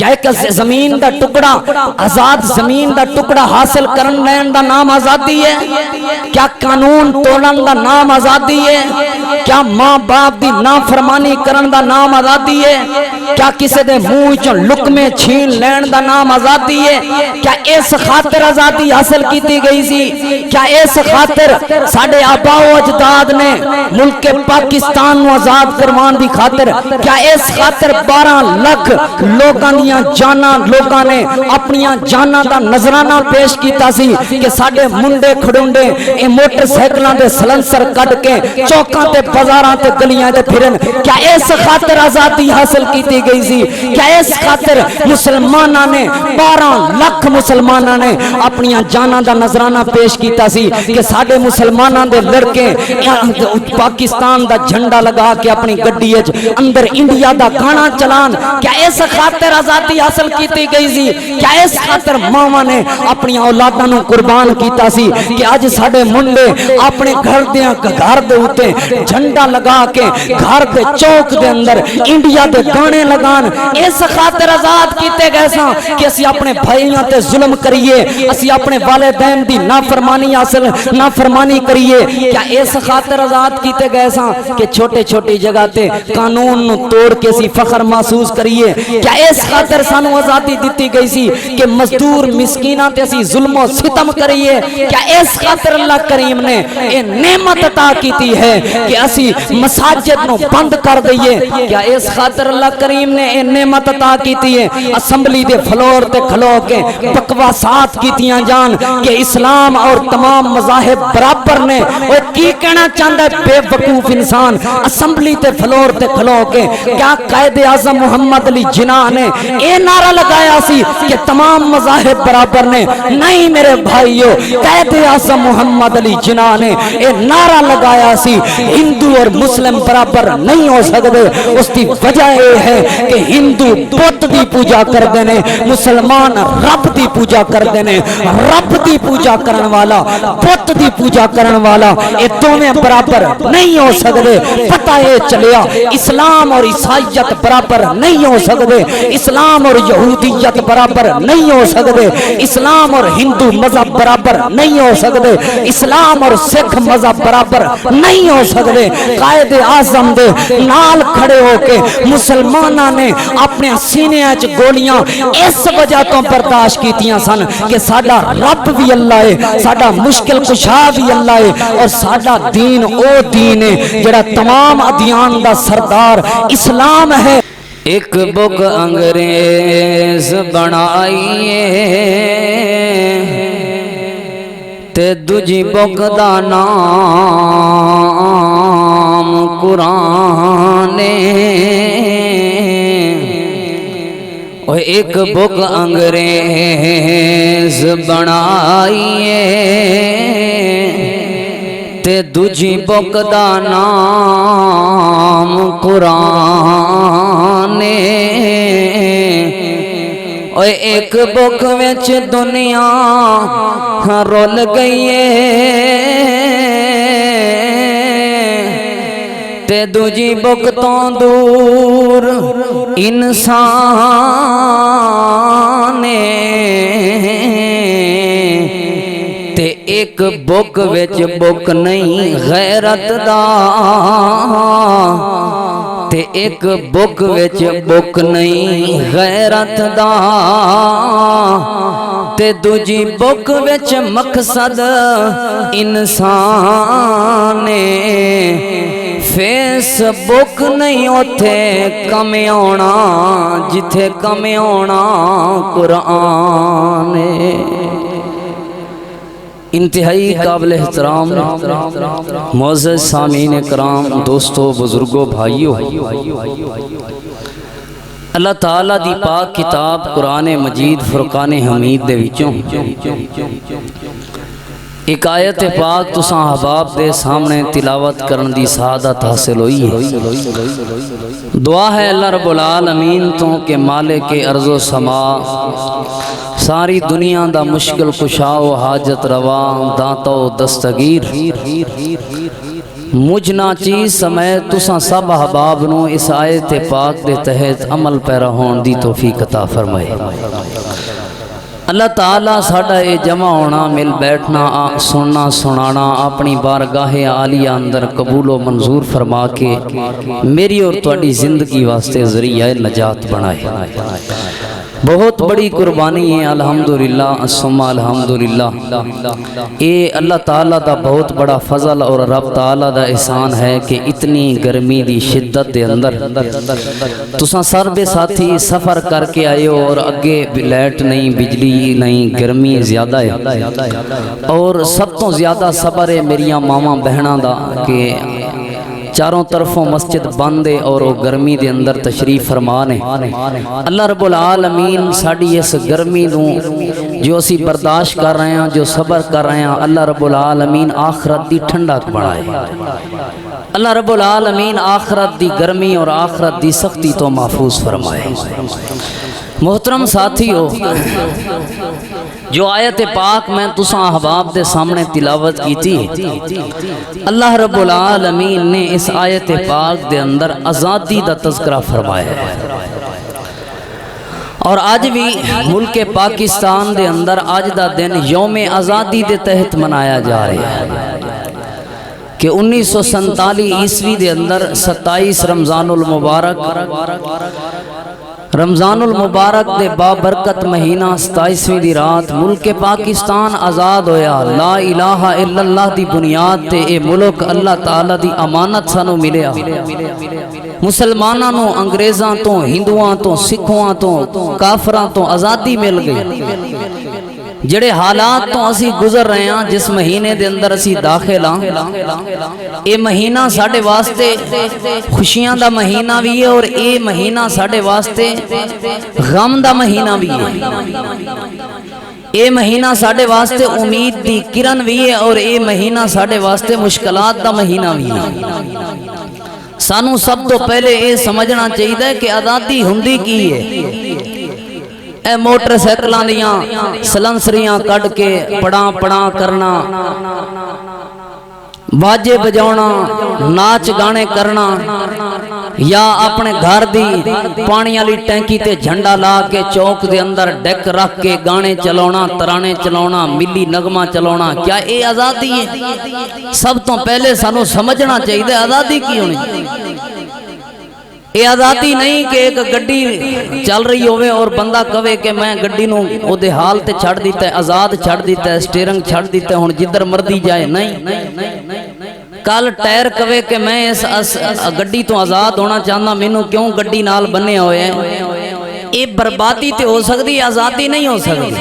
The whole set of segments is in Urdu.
کیا ایک زمین دا ٹکڑا آزاد زمین دا ٹکڑا حاصل کرن لین دا نام آزادی ہے؟ کیا قانون توڑن دا نام آزادی ہے؟ کیا ماں باپ دی نافرمانی کرن دا نام آزادی ہے؟ کیا کسی دے منہ چوں لقمے چھین لین دا نام آزادی ہے؟ کیا اس خاطر آزادی حاصل کیتی گئی سی؟ کیا اس خاطر ساڈے آبا و اجداد نے ملک پاکستان نو آزاد کروان دی خاطر کیا اس خاطر 12 لاکھ لوگاں دیاں جاناں لوگاں نے اپنیاں جاناں دا نذرانہ پیش کیتا سی کہ ساڈے منڈے کھڑونڈے اے موٹر سائیکلاں دے سلنسر کڈ کے چوکاں تے بازاراں تے گلیاں تے پھرن؟ کیا اس خاطر آزادی حاصل کیتی گئی سی؟ کیا اس خاطر مسلماناں نے 12 لاکھ مسلماناں نے اپنیاں جاناں دا نذرانہ پیش کیتا سی کہ ساڈے مسلماناں دے لڑکے پاکستان دا جھنڈا لگا کے اپنی گڈی وچ اندر انڈیا دا گانا چلان؟ کیا اس خاطر آزادی حاصل کیتی گئی سی؟ کیا اس خاطر ماواں نے اپنی اولاداں نو قربان کیتا سی کہ اج ساڈے منڈے اپنے گھر دے اوتے جھنڈا لگا کے گھر دے چوک دے اندر انڈیا دے گانے لگان؟ اس خاطر آزاد کیتے گئے ساں کہ اسی اپنے بھائیاں تے ظلم کریے، اسی اپنے والدین دی نافرمانی کریے؟ کیا اس خاطر آزاد کیتے گئے ساں کہ چھوٹے چھوٹی جگہ تے قانون نو توڑ کے اسی فخر محسوس کریے؟ کیا اس خاطر سانو آزادی دتی گئی سی کہ مزدور مسکیناں تے اسی ظلم و ستم کریے؟ کیا اس خاطر اللہ کریم نے اے نعمت عطا کیتی ہے کہ اسی مساجد نو بند کر دئیے؟ کیا اس خاطر اللہ کریم نے اے نعمت عطا کیتی ہے اسمبلی دے فلور تے کھلو کے بکواسات کیتیاں جان کہ اسلام اور تمام مذاہب برابر نے؟ وہ کی کہنا چاہتا ہے بے وقوف انسان اسمبلی تے فلور تے کھلو کے؟ کیا قائد اعظم محمد علی جناح نے اے نعرہ لگایا سی کہ تمام مذاہب برابر نے؟ نہیں میرے بھائیو، قائد اعظم محمد علی جناح نے اے نعرہ لگایا سی ہندو اور مسلم برابر نہیں ہو سکتے۔ اس دی وجہ یہ ہے کہ ہندو بت دی پوجا کردے نے، مسلمان رب دی پوجا کردے نے۔ رب دی پوجا کرن والا بت دی پوجا کرن والا اے دوویں برابر نہیں ہو سکتے۔ پتہ یہ چلیا اسلام اور عیسائیت برابر نہیں ہو سکتے، اسلام اور یہودیت برابر نہیں ہو سکتے، اسلام اور ہندو مذہب برابر نہیں ہو سکتے، اسلام اور سکھ مذہب برابر نہیں ہو سکتے۔ قائد اعظم دے نال کھڑے ہو کے مسلماناں نے اپنے سینے وچ گولیاں اس وجہ تو برداشت کیتیاں سن کہ ساڈا رب بھی اللہ ہے، ساڈا مشکل کشا بھی اللہ ہے، اور ساڈا دین او دین ہے جڑا تمام ادیان دا سردار اسلام ہے۔ ایک بک انگریز بنائیے تے دوجی بک دا نام قرآن ہے۔ ایک بک انگریز بنائیے تے دوجی بک دا نام قرآن ہے۔ ایک بک وچ دنیا رول گئی تے دوجی بک تو دور انسان تے ایک بک وچ بک نہیں غیرت دا تے ایک بک وچ بک نہیں غیرت دا تے دوجی بک وچ مقصد انسان فیس بک نہیں اوتھے کم آنا جتھے کم آنا قرآن۔ انتہائی قابل احترام معزز سامعین کرام، دوستو، بزرگوں، بھائیوں، اللہ تعالیٰ دی پاک کتاب قرآن مجید فرقان حمید دے وچوں ایک آیت پاک تساں احباب دے سامنے تلاوت کرن دی سعادت حاصل ہوئی ہے۔ دعا ہے اللہ رب العالمین تو کہ مالک ارض و سما، ساری دنیا دا مشکل کشا و حاجت روا، داتا و دستگیر، مجھ نا چیز سمیت تساں سب احباب نو اس آیت پاک دے تحت عمل پیرا ہون دی توفیق عطا فرمائے۔ اللہ تعالیٰ ساڈا اے جمع ہونا، مل بیٹھنا، سننا سنانا اپنی بارگاہ عالیہ اندر قبول و منظور فرما کے میری اور تواڈی زندگی واسطے ذریعہ نجات بنائے۔ بہت بڑی قربانی ہے الحمدللہ ثم الحمدللہ۔ اے اللہ تعالیٰ دا بہت بڑا فضل اور رب تعالیٰ دا احسان ہے کہ اتنی گرمی دی شدت دے اندر تساں سارے ساتھی سفر کر کے آئے ہو اور اگے لائٹ نہیں، بجلی نہیں، گرمی زیادہ ہے، اور سب تو زیادہ صبر ہے میریاں ماواں بہناں دا کہ چاروں طرفوں مسجد بند ہے اور وہ گرمی دے اندر تشریف فرمان ہے۔ اللہ رب العالمین ساڑی اس گرمی نو جو اسی برداشت کر رہے ہیں، جو صبر کر رہے ہیں، اللہ رب العالمین آخرت دی ٹھنڈک بڑھائے۔ اللہ رب العالمین آخرت دی گرمی اور آخرت دی سختی تو محفوظ فرمائے۔ محترم ساتھیو، جو آیت پاک میں تساں احباب دے سامنے تلاوت کی تھی، اللہ رب العالمین نے اس آیت پاک دے اندر آزادی دا تذکرہ فرمایا ہے، اور آج بھی ملک پاکستان دے اندر آج دا دن یوم آزادی دے تحت منایا جا رہا ہے کہ 1947 عیسوی دے اندر 27 رمضان المبارک دے بابرکت مہینہ 27ویں دی رات ملک پاکستان آزاد ہویا۔ لا الہ الا اللہ دی بنیاد تے اے ملک اللہ تعالیٰ دی امانت سانو ملیا۔ مسلماناں نو انگریزاں تو، ہندوواں تو، سکھواں تو، کافراں تو آزادی مل گئی۔ جڑے حالات تو اسی گزر رہے ہیں، جس مہینے دے اندر اسی داخل ہاں، اے مہینہ ساڑے واسطے خوشیاں دا مہینہ بھی ہے، اور اے مہینہ ساڑے واسطے غم دا مہینہ بھی ہے۔ اے مہینہ ساڑے واسطے امید دی کرن بھی ہے، اور اے مہینہ ساڑے واسطے مشکلات دا مہینہ بھی ہے۔ سانو سب تو پہلے اے سمجھنا چاہیے کہ آزادی ہندی کی ہے۔ اے موٹر سائیکلاں دیاں سلنسریاں کٹ کے پڑاں پڑاں کرنا، باجے بجاؤنا، ناچ گانے کرنا، یا اپنے گھر دی پانی والی ٹینکی تے جھنڈا لا کے چوک دے اندر ڈیک رکھ کے گانے چلاونا، ترانے چلاونا، ملی نغمہ چلاونا، کیا اے آزادی ہے؟ سب تو پہلے سانو سمجھنا چاہیے آزادی کی ہونی۔ یہ آزادی نہیں کہ ایک گڈی چل رہی ہوئے اور بندہ کہے کہ میں گڈی نو او دے حال تے چھڑ دیتا ہے، آزاد چھڑ دیتا ہے، سٹیرنگ چھڑ دیتا ہے، ہن جدھر مردی جائے۔ نہیں، کل ٹائر کہے کہ میں اس گڈی تو آزاد ہونا چاہنا، مینوں کیوں گڈی نال بنے ہوئے ہیں؟ یہ بربادی تے ہو سکتی، آزادی نہیں ہو سکتی۔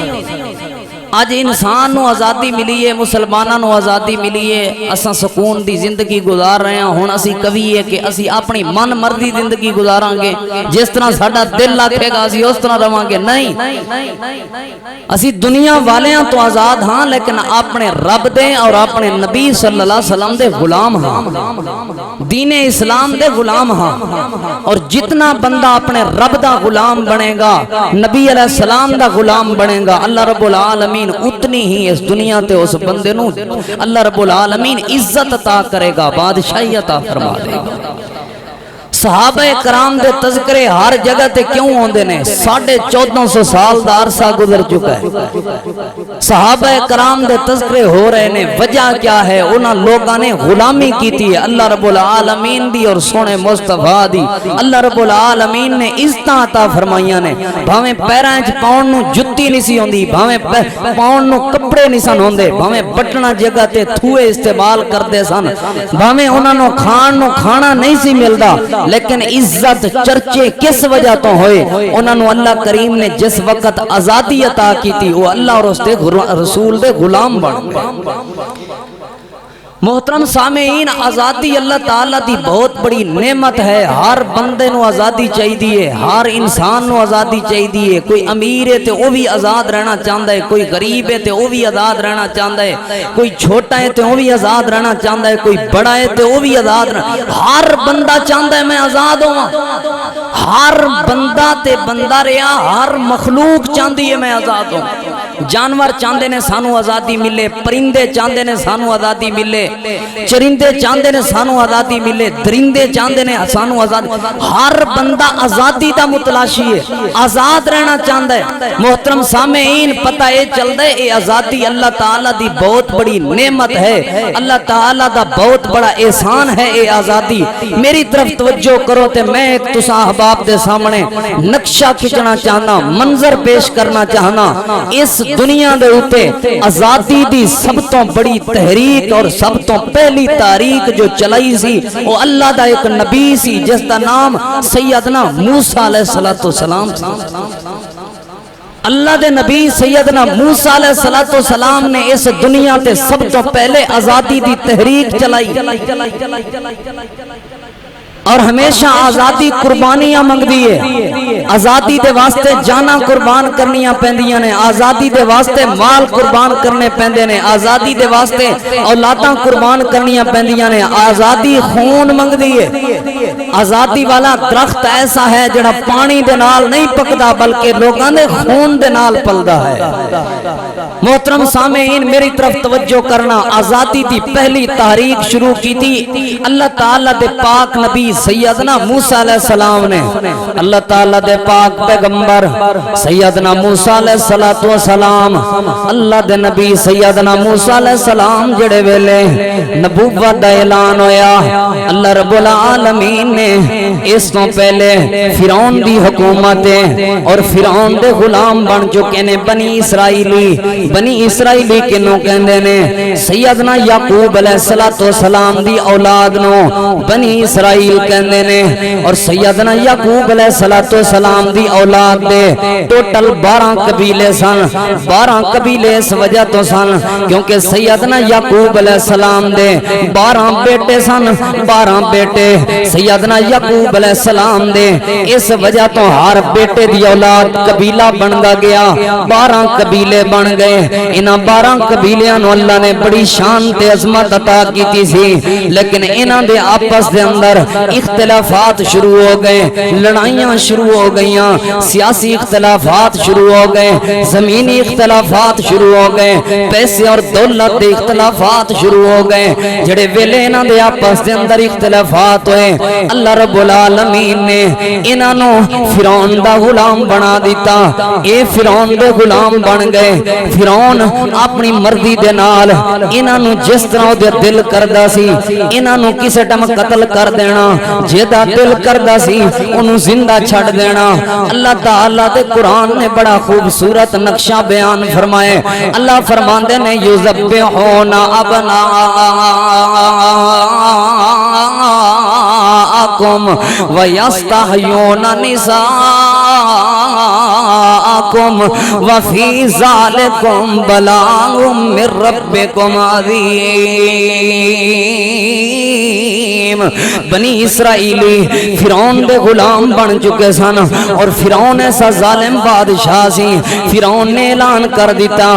آج انسان نو آزادی ملی ہے، مسلمانوں نو آزادی ملی ہے، اساں سکون دی زندگی گزار رہے ہیں۔ ہن اسی کبھی ہے کہ اسی اپنی من مرضی زندگی گزاراں گے، جس طرح ساڈا دل آکھے گا اسی اس طرح رہواں گے؟ نہیں، اسی دنیا والیاں تو آزاد ہاں، لیکن اپنے رب دے اور اپنے نبی صلی اللہ علیہ وسلم دے غلام ہاں، دین اسلام دے غلام ہاں۔ اور جتنا بندہ اپنے رب دا غلام بنے گا، نبی علیہ السلام دا غلام بنے گا، اللہ رب العالمین اتنی ہی اس دنیا تے اس بندے نو اللہ رب العالمین عزت عطا کرے گا، بادشاہی عطا فرما دے گا۔ صحابہ کرام دے تذکرے ہر جگہ تے کیوں ہوندے نے؟ 1450 سال دا عرصہ گزر چکا ہے، صحابہ کرام دے تذکرے ہو رہے نے۔ وجہ کیا ہے؟ انہاں لوگاں نے غلامی کیتی ہے اللہ رب العالمین دی اور سونے مصطفیٰ دی۔ اللہ رب العالمین نے عزتاں عطا فرمائیاں نے، بھاویں پیراں وچ پاؤن نو جُتی نہیں سی ہوندی، بھاویں پاؤن نو کپڑے نہیں سن ہوندے، بھاویں بٹنا جگہ تے تھوئے استعمال کردے سن، بھاویں انہاں نو کھانا نہیں سی ملدا، لیکن عزت چرچے کس وجہ تو ہوئے؟ انہوں نے اللہ کریم نے جس وقت آزادی عطا کی تھی، وہ اللہ اور اس دے رسول دے غلام بن گئے۔ محترم سامعین، آزادی اللہ تعالیٰ دی بہت بڑی نعمت ہے۔ ہر بندے نو آزادی چاہیے، ہر انسان نو آزادی چاہیے۔ کوئی امیر ہے تے وہ بھی آزاد رہنا چاہتا ہے، کوئی غریب ہے تے وہ بھی آزاد رہنا چاہتا ہے، کوئی چھوٹا ہے تے وہ بھی آزاد رہنا چاہتا ہے، کوئی بڑا ہے تے وہ بھی آزاد رہنا۔ ہر بندہ چاہتا ہے میں آزاد ہوں، ہر بندہ تے بندہ رہا، ہر مخلوق چاہتی ہے میں آزاد ہوں۔ جانور چاہتے نے سانو آزادی ملے، پرندے چاہتے نے سانو آزادی ملے، چرندے چاہتے نے سانو آزادی ملے، درندے چاہتے نے سانو آزادی، ہر بندہ آزادی دا متلاشی ہے، آزاد رہنا چاہتا ہے۔ محترم سامعین پتہ اے چلتا ہے اے آزادی اللہ تعالیٰ دی بہت بڑی نعمت ہے، اللہ تعالیٰ دا بہت بڑا احسان ہے اے آزادی۔ میری طرف توجہ کرو تے میں ایک تساں احباب دے سامنے نقشہ کھچنا چاہنا، منظر پیش کرنا چاہنا۔ اس دنیا دے اوتے آزادی دی سب تو بڑی تحریک اور سب تو پہلی تاریخ جو چلائی سی وہ اللہ دا ایک نبی سی جس دا نام سیدنا موسیٰ علیہ السلام سی۔ اللہ دے نبی سیدنا موسیٰ علیہ السلام نے اس دنیا تے سب تو پہلے آزادی دی تحریک چلائی، اور ہمیشہ آزادی قربانیاں منگ دیئے، آزادی دے واسطے جانا قربان کرنیاں پہندیاں نے، آزادی دے واسطے مال قربان کرنے پہندے نے، آزادی دے واسطے اولاداں قربان کرنیاں پہندیاں نے، آزادی خون منگ دیئے۔ آزادی والا درخت ایسا ہے جڑا پانی دے نال نہیں پکدا بلکہ لوگاں دے خون دے نال پلدا ہے۔ محترم سامعین میری طرف توجہ کرنا، آزادی دی پہلی تحریک شروع کی تھی اللہ تعالیٰ دے پاک نبی سیدنا موسیٰ علیہ السلام نے۔ اللہ تعالیٰ دے پاک پیغمبر سیدنا موسیٰ علیہ السلام، اللہ دے نبی سیدنا موسیٰ علیہ السلام جڑے ویلے نبوت دا اعلان ہویا، اللہ رب العالمین نے اس تو پہلے فرعون دی حکومتیں اور فرعون دے غلام بن چکے نے بنی اسرائیلی کنوں کہندے نے سیدنا یعقوب علیہ السلام دی اولاد نو بنی اسرائیل کہندے نے، اور سیدنا یعقوب علیہ السلام دی اولاد دے ٹوٹل 12 قبیلے سن۔ 12 قبیلے اس وجہ تو سن کیونکہ سیدنا یعقوب علیہ السلام دے 12 بیٹے سن، 12 بیٹے سیدنا یعقوب علیہ السلام دے، اس وجہ تو ہر بیٹے دی اولاد قبیلہ بندا گیا، 12 قبیلے بن گئے۔ انہاں 12 قبیلیاں نو اللہ نے بڑی شان تے عظمت عطا کیتی سی، لیکن انہاں دے آپس دے اندر اختلافات شروع ہو گئے، لڑائیاں شروع ہو گئیاں، سیاسی اختلافات شروع ہو گئے، زمینی اختلافات شروع ہو گئے، پیسے اور دولت دے اختلافات شروع ہو گئے۔ جڑے ویلے انہاں دے آپس دے اندر اختلافات ہوئے، اللہ رب العالمین نے انہاں نو فرعون دا غلام بنا دیتا، اے فرعون دے غلام بن گئے۔ فرعون اپنی مرضی دے نال انہاں نو جس طرح دے دل کردا سی انہاں نو کسے ٹائم قتل کر دینا، جیدا دل کردا سی انہوں زندہ چھڑ دینا۔ اللہ تعالیٰ دے قرآن نے بڑا خوبصورت نقشہ بیان فرمائے، اللہ فرماندے نے یذبحون ابناءکم ویستحیون نساءکم وفی ذالکم بلاء من ربکم عظیم۔ بنی اسرائیلی فرعون دے غلام بن چکے سن، اور فرعون ایسا ظالم بادشاہ سی، فرعون نے اعلان کر دیتا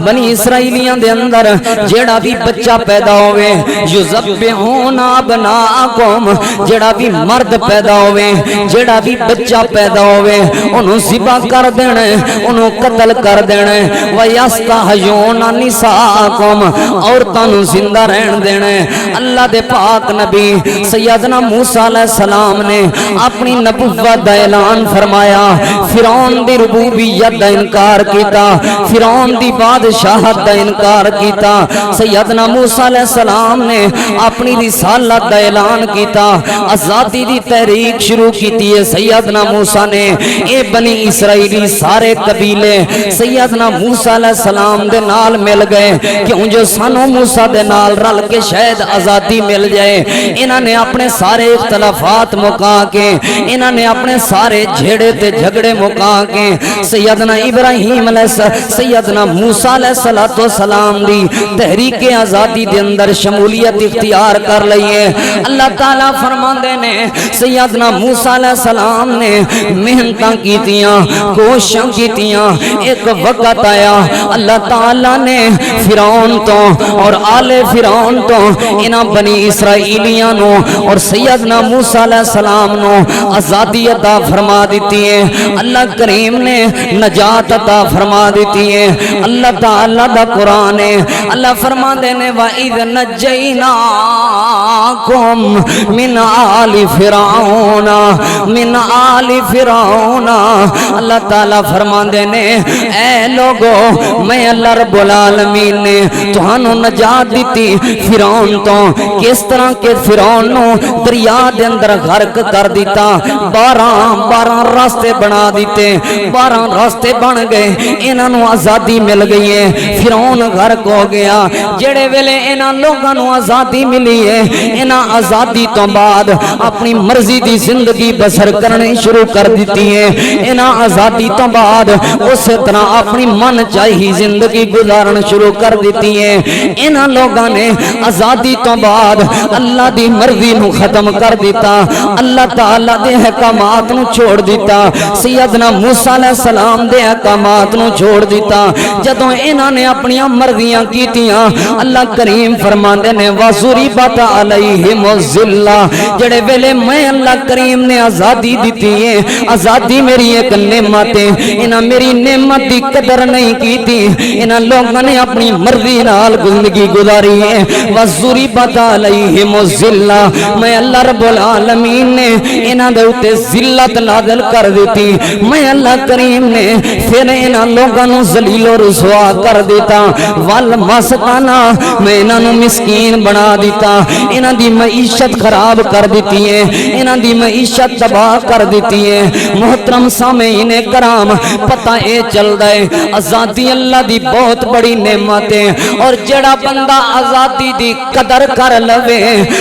بنی اسرائیلیاں دے اندر جیڑا بھی بچہ پیدا ہوئے یذبحون ابناءکم، جیڑا بھی مرد پیدا ہوئے، جیڑا بھی بچہ پیدا ہوئے انہوں ذبح کر دینے، انہوں قتل کر دینے، ویستحیون نساءکم، عورتاں نوں زندہ رہن دینے۔ اللہ دے پاک نبی سیدنا موسیٰ علیہ السلام نے اپنی نبوت دا اعلان فرمایا، فرعون دی ربوبیت دا انکار کیتا، فرعون دی بادشاہت دا انکار کیتا۔ سیدنا موسیٰ علیہ السلام نے اپنی رسالت دا اعلان کیتا، آزادی دی تحریک شروع کیتی ہے۔ سیدنا موسیٰ نے اے بنی اسرائیلی سارے قبیلے سیدنا موسیٰ علیہ السلام دے نال مل گئے، کیوں جو سانو موسیٰ دے نال رل کے شاید آزادی مل جائے۔ انہاں نے اپنے سارے اختلافات مکا کے، انہاں نے اپنے سارے جھیڑے تے جھگڑے مکا کے سیدنا ابراہیم علیہ سیدنا موسیٰ علیہ السلام دی تحریک آزادی دے اندر شمولیت اختیار کر لئیے۔ اللہ تعالیٰ فرماندے نے سیدنا موسیٰ علیہ السلام نے محنت محنتاں کیتیاں کوششاں کیتیاں ایک وقت آیا اللہ تعالیٰ نے فرعون تو اور آل فرعون تو انہاں بنی اسرائیلیاں نو اور سیدنا موسیٰ علیہ السلام نو آزادی عطا فرما دیتی ہے اللہ کریم نے نجات عطا فرما دیتی ہے اللہ تعالیٰ دا قرآن ہے اللہ فرما دینے وَإِذْ نَجَّيْنَاكُمْ مِنْ آلِ فِرْعَوْنَ مِنْ آلِ فِرْعَوْنَ اللہ تعالیٰ فرما دینے اے لوگو میں اللہ رب العالمین نے تہانو نجات دیتی فرعون تو کس طرح کے فرعون نو دریا دے اندر غرق کر دیتا 12 راستے بنا دیتے 12 راستے بن گئے انہاں نو آزادی مل گئی ہے فرعون غرق ہو گیا جڑے ویلے انہاں لوگاں نو آزادی ملی ہے انہاں آزادی تو بعد اپنی مرضی دی زندگی بسر کرنی شروع کر دیتی ہے انہاں آزادی تو بعد اس طرح اپنی من چاہی زندگی گزارن شروع کر دیتی ہے انہاں لوگاں نے آزادی تو بعد اللہ دی مرضی نو ختم کر دیتا اللہ تعالیٰ دے احکامات نو چھوڑ دیتا سیدنا موسیٰ علیہ السلام دے احکامات نو چھوڑ دیتا جدوں انہاں نے اپنی مرضیاں کیتیاں اللہ کریم فرماندے نے وَضُرِبَتْ عَلَيْهِمُ الذِّلَّةُ جڑے ویلے میں اللہ کریم نے آزادی دیتی ہے آزادی میری ایک نعمت ہے انہاں میری نعمت دی قدر نہیں کیتی انہاں لوگوں نے اپنی مرضی نال زندگی گزاری ہے وَضُرِبَتْ عَلَيْهِمُ الذِّلَّةُ میں اللہ رب العالمین نے انہاں دے اوتے ذلت نازل کر دیتی میں اللہ کریم نے پھر انہاں لوگوں نو ذلیل و رسوا کر دیتا والمسکانہ میں انہاں نو مسکین بنا دیتا انہاں دی معیشت خراب کر دیتی ہے انہاں دی معیشت تباہ کر دیتی ہے محترم سامعین کرام پتہ اے چل دے آزادی اللہ دی بہت بڑی نعمت ہے اور جڑا بندہ آزادی دی قدر کر لوے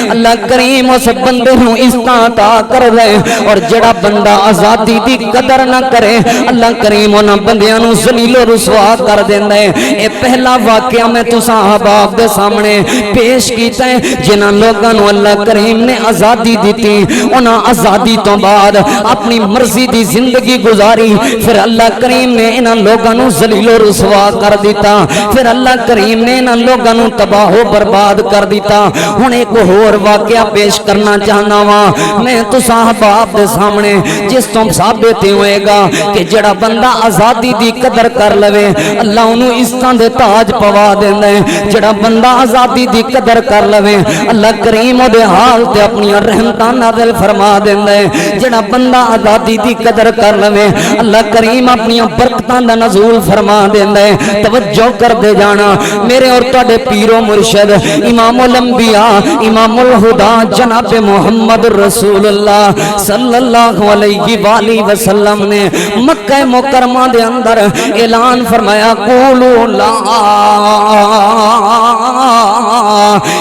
اللہ کریم اس بندے نو عطا کر دے اور جڑا بندہ آزادی دی قدر نہ کرے اللہ کریم انہاں بندیاں نو ذلیل و رسوا کر دیندا ہے اے پہلا واقعہ میں تساں احباب دے سامنے پیش کیتا ہے جنہاں لوگاں نو اللہ کریم نے آزادی دیتی انہاں آزادی تو بعد اپنی مرضی دی زندگی گزاری پھر اللہ کریم نے انہاں لوگاں نو ذلیل و رسوا کر دیتا پھر اللہ کریم نے انہاں لوگاں نو تباہ و برباد کر دیتا ہن ایک اور واقعہ پیش کرنا چاہنا وا میں تساں احباب دے سامنے جس تو ثابت ہوئے گا کہ جڑا بندہ آزادی دی قدر کر لوے اللہ انہوں عزتاں دے تاج پوا دیندا ہے جڑا بندہ آزادی دی قدر کر لوے اللہ کریم دے حال تے اپنی رحمتاں نازل فرما دیندا ہے جڑا بندہ آزادی دی قدر کر لوے اللہ کریم اپنی برکتاں دا نزول فرما دیندا ہے توجہ کر دے جانا میرے اور تواڈے پیر و مرشد امام الانبیاء امام الہدا جناب محمد رسول اللہ صلی اللہ علیہ وآلہ وسلم نے مکہ مکرمہ دے اندر اعلان فرمایا قولوا لا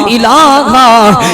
الہ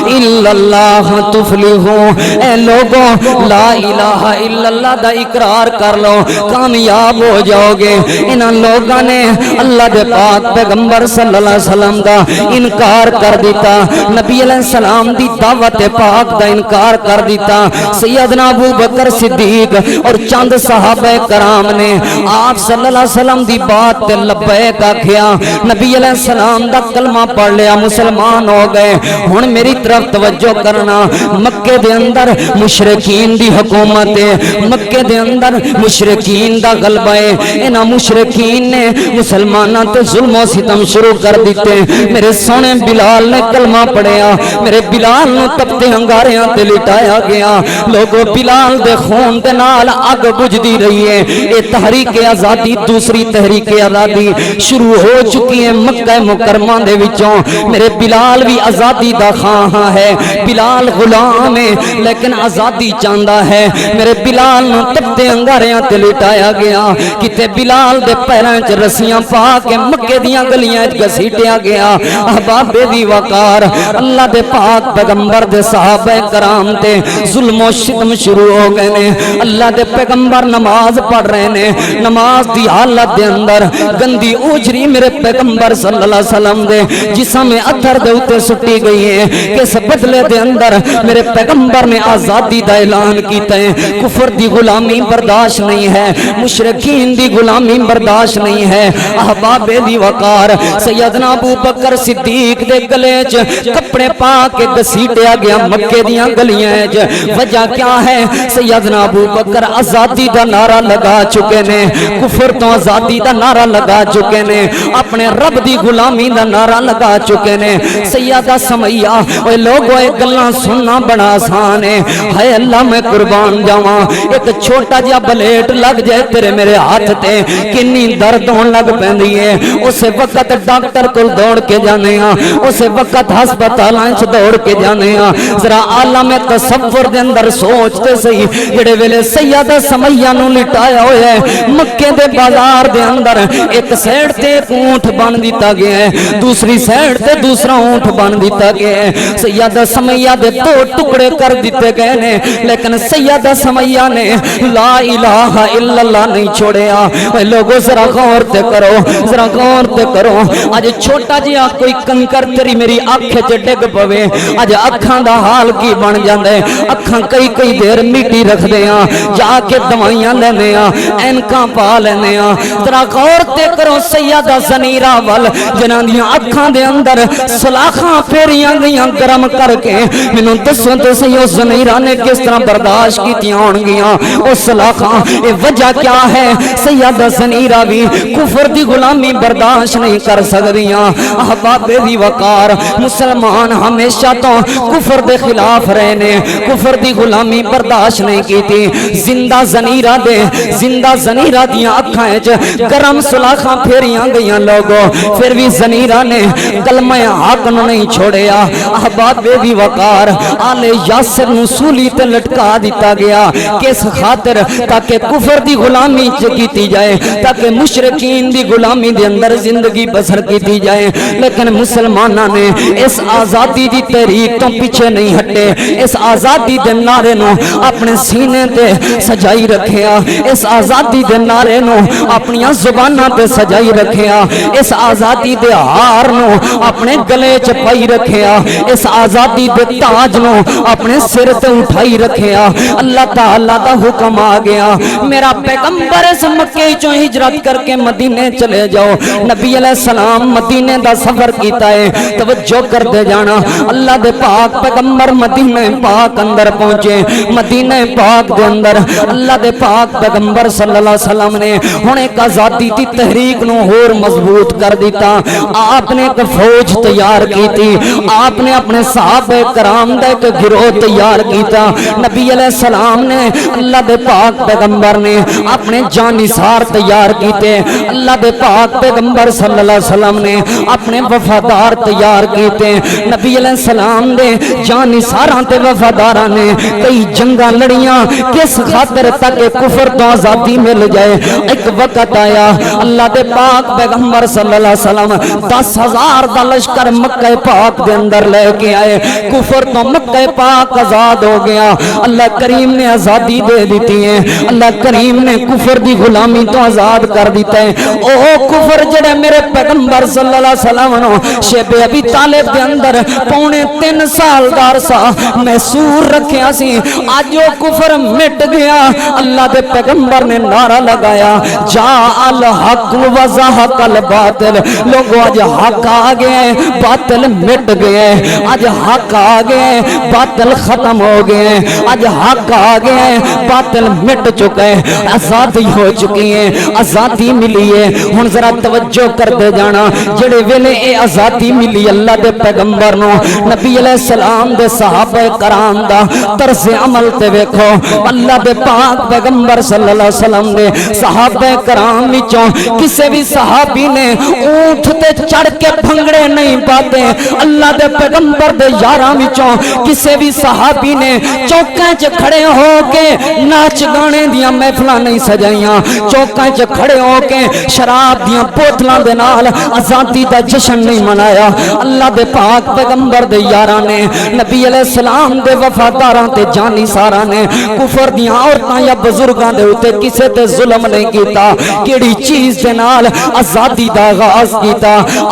الا اللہ تفلحوا اے لوگوں لا الہ الا اللہ دا اقرار کر لو کامیاب ہو جاؤ گے انہاں لوگاں نے اللہ دے پاک پیغمبر صلی اللہ علیہ وسلم دا انکار کر دیتا نبی علیہ السلام دی دعوت پاک دا انکار کر دیتا سیدنا ابو بکر صدیق اور چند صحابہ کرام نے آپ صلی اللہ علیہ وسلم دی بات تے لبیک آکھیا نبی علیہ السلام دا کلمہ پڑھ لیا مسلمان ہو گئے ہن میری طرف توجہ کرنا مکے دے اندر مشرکین دی حکومت ہے مکے دے اندر مشرکین دا غلبہ ہے انہاں مشرکین نے مسلماناں تے ظلم و ستم شروع کر دیتے میرے سونے بلال نے کلمہ پڑھیا میرے بلال نو تپتے انگاریاں تے لٹایا گیا لوگوں بلال دے خون دے نال اگ بجھدی رہی ہے اے تحریک آزادی دوسری تحریک آزادی شروع ہو چکی ہے مکہ مکرمہ دے وچوں میرے بلال بھی آزادی دا خواہاں ہے بلال غلام ہے لیکن آزادی چاہندا ہے میرے بلال نو تپتے انگاریاں تے لٹایا گیا کتے بلال دے پیراں وچ رسیاں پا کے مکے دیاں گلیاں وچ گھسیٹیا گیا احباب دی وقار اللہ دے پاک پیغمبر دے صحابہ کرام تے ظلم و ستم شروع ہو گئے نے اللہ دے پیغمبر نماز پڑھ رہے نے نماز دی حالت دے اندر گندی اوجری میرے پیغمبر صلی اللہ علیہ وسلم دے جسم میں اتھر دے اوتے سٹی گئی ہے کہ اس بدلے دے اندر میرے پیغمبر نے آزادی دا اعلان کیتا ہے. کفر دی غلامی برداشت نہیں ہے, مشرکین دی غلامی برداشت نہیں ہے. احباب دی وقار سیدنا ابو بکر صدیق دے گلے چ کپڑے پا کے گسیٹیا گیا مکے دیاں گلیاں چ. وجہ کیا ہے؟ سیدنا ابو بکر آزادی دا نعرہ لگا چکے نے, کفر تو آزادی دا نعرہ لگا چکے نے, اپنے رب دی غلامی دا نعرہ لگا چکے نے. سیدہ سمیہ اے لوگوں اے گلاں سننا بڑا آسان ہے. ہائے اللہ میں قربان جاواں, ایک چھوٹا جا بلیٹ لگ جائے تیرے میرے ہاتھ تے کنی درد ہون لگ پیندی ہے. اسے وقت ڈاکٹر کول دوڑ کے جانے ہاں, اسے وقت ہسپتالاں وچ دوڑ کے جانے ہاں. ذرا عالم تصور دے اندر سوچتے سہی جڑے ویلے سیدہ سمیہ نو لٹایا ہویا ہے مکے دے بازار دے اندر, ایک سائیڈ تے ایک اونٹ بن دیتا گیا ہے, دوسری سائیڈ تے دوسرا اونٹ بن دیتا گیا ہے. سیدہ سمیہ دے دو ٹکڑے کر دیتے گئے نے, لیکن سیدہ سمیہ نے لا الہ الا اللہ نہیں چھوڑیا. اے لوگوں ذرا غور تے کرو, ذرا غور تے کرو. اج چھوٹا جہا کوئی کنکر تیری میری اکھ چ ڈگ پوے, اج اکھاں دا حال کی بن جاندا ہے. اکھاں کئی دیر میٹی رکھ دے ہاں, جا کے دوائیاں لینے ہاں, اینکاں پا لینے ہاں. ذرا غور تے کرو سیدہ زنیرہ ول جنہاں دیاں اکھاں دے اندر سلاخاں پھیریاں گئیاں گرم کر کے. مینوں دسو تے صحیح او زنیرہ نے کس طرح برداشت کیتیاں ہون گیاں او سلاخاں؟ اے وجہ کیا ہے؟ سیدہ زنیرہ بھی کفر دی غلامی برداشت نہیں کر سکدیاں. احباب دی وقار مسلمان ہمیشہ تو کفر دے خلاف رہے نے, کفر دی غلامی برداشت نہیں کیتی. زندہ زنیرہ دیاں اکھاں وچ گرم سلاخاں پھیریاں گئیاں لوگوں, پھر بھی زنیرہ نے کلمہ حق نو نہیں چھوڑیا. احباب دی وقار آل یاسر نو سولی تے لٹکا دیتا گیا, کس خاطر؟ تاکہ کفر دی غلامی کیتی جائے, تاکہ مشرکین دی غلامی دے اندر زندگی بسر کیتی جائے. لیکن مسلماناں نے اس آزادی دی تحریک تو پیچھے نہیں ہٹے, اس آزادی دے نعرے نو اپنے سینے تے سجائی رکھیا, اس آزادی دے نعرے نو اپنی زباناں تے سجائی رکھیا, اس آزادی دے ہار نو اپنے گلے چ پائی رکھیا, اس آزادی دے تاج نو اپنے سر تے اٹھائی رکھیا. اللہ تعالیٰ دا حکم آ گیا, میرا پیغمبر اس مکے چوں ہجرت کر کے مدینے چلے جاؤ. نبی علیہ السلام مدینے دا سفر کیتا ہے, توجہ کر دے جانا. اللہ دے پاک پیغمبر مدینہ پاک اندر پہنچے, مدینہ پاک دے اندر اللہ دے پاک پیغمبر صلی اللہ علیہ وسلم نے ہن ایک آزادی دی تحریک نو ہور مضبوط کر دیتا. آپ نے ایک فوج تیار کی تھی, آپ نے اپنے صحابہ کرام دا ایک گروہ تیار کیتا. نبی علیہ السلام نے, اللہ دے پاک پیغمبر نے اپنے جانثار تیار کیتے. اللہ دے پاک پیغمبر صلی اللہ علیہ وسلم نے اپنے وفادار تیار کیتے. نبی علیہ السلام نے جانثاراں تے وفاداراں نے کئی جنگاں لڑیاں, کس خاطر؟ تاکہ کفر تو آزادی مل جائے. ایک وقت آیا اللہ دے پاک پیغمبر صلی اللہ علیہ وسلم 10,000 دا لشکر مکہ پاک دے اندر لے کے آئے. کفر تو مکہ پاک آزاد ہو گیا. اللہ کریم نے آزادی دے دیتی ہے, اللہ کریم نے کفر دی غلامی تو آزاد کر دیتا ہے. او کفر جڑے میرے پیغمبر صلی اللہ علیہ وسلم نو شیب ابی طالب دے اندر پونے 3 سال دا عرصہ محصور رکھیا سی, اج او کفر مٹ گیا. اللہ دے پیغمبر نے نعرہ لگایا, جا الحق و زہق الباطل. لوگوں اج حق آ گئے, باطل مٹ گئے. اج حق آ گئے, باطل ختم ہو گئے. اج حق آ گئے, باطل مٹ چکے. آزادی ہو چکی ہے, آزادی ملی ہے. ہن ذرا توجہ کر دے جانا, جڑے ویلے اے آزادی ملی اللہ دے پیغمبر نو, نبی علیہ السلام دے صحابہ کرام دا طرز عمل تے ویکھو. اللہ دے پاک پیغمبر صلی اللہ علیہ وسلم نے صحابہ کرام وچوں کسے بھی صحابی نے اونٹ تے چڑھ کے بھنگڑے نہیں پاتے. اللہ دے پیغمبر دے یاراں وچوں کسے بھی صحابی نے چوکاں چ کھڑے ہو کے ناچ گانے دیاں محفلاں نہیں سجائیاں, چوکاں چ کھڑے ہو کے شراب دیاں بوتلاں دے نال آزادی دا جشن نہیں منایا. اللہ دے پاک پیغمبر دے یاراں نے, نبی علیہ السلام دے وفاداراں تے جانی ساراں نے کفر دیاں عورتاں یا بزرگاں دے اوتے کسے تے ظلم نہیں کیتا. کیڑی چیز دے نال آزادی دا آغاز کیتا؟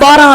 12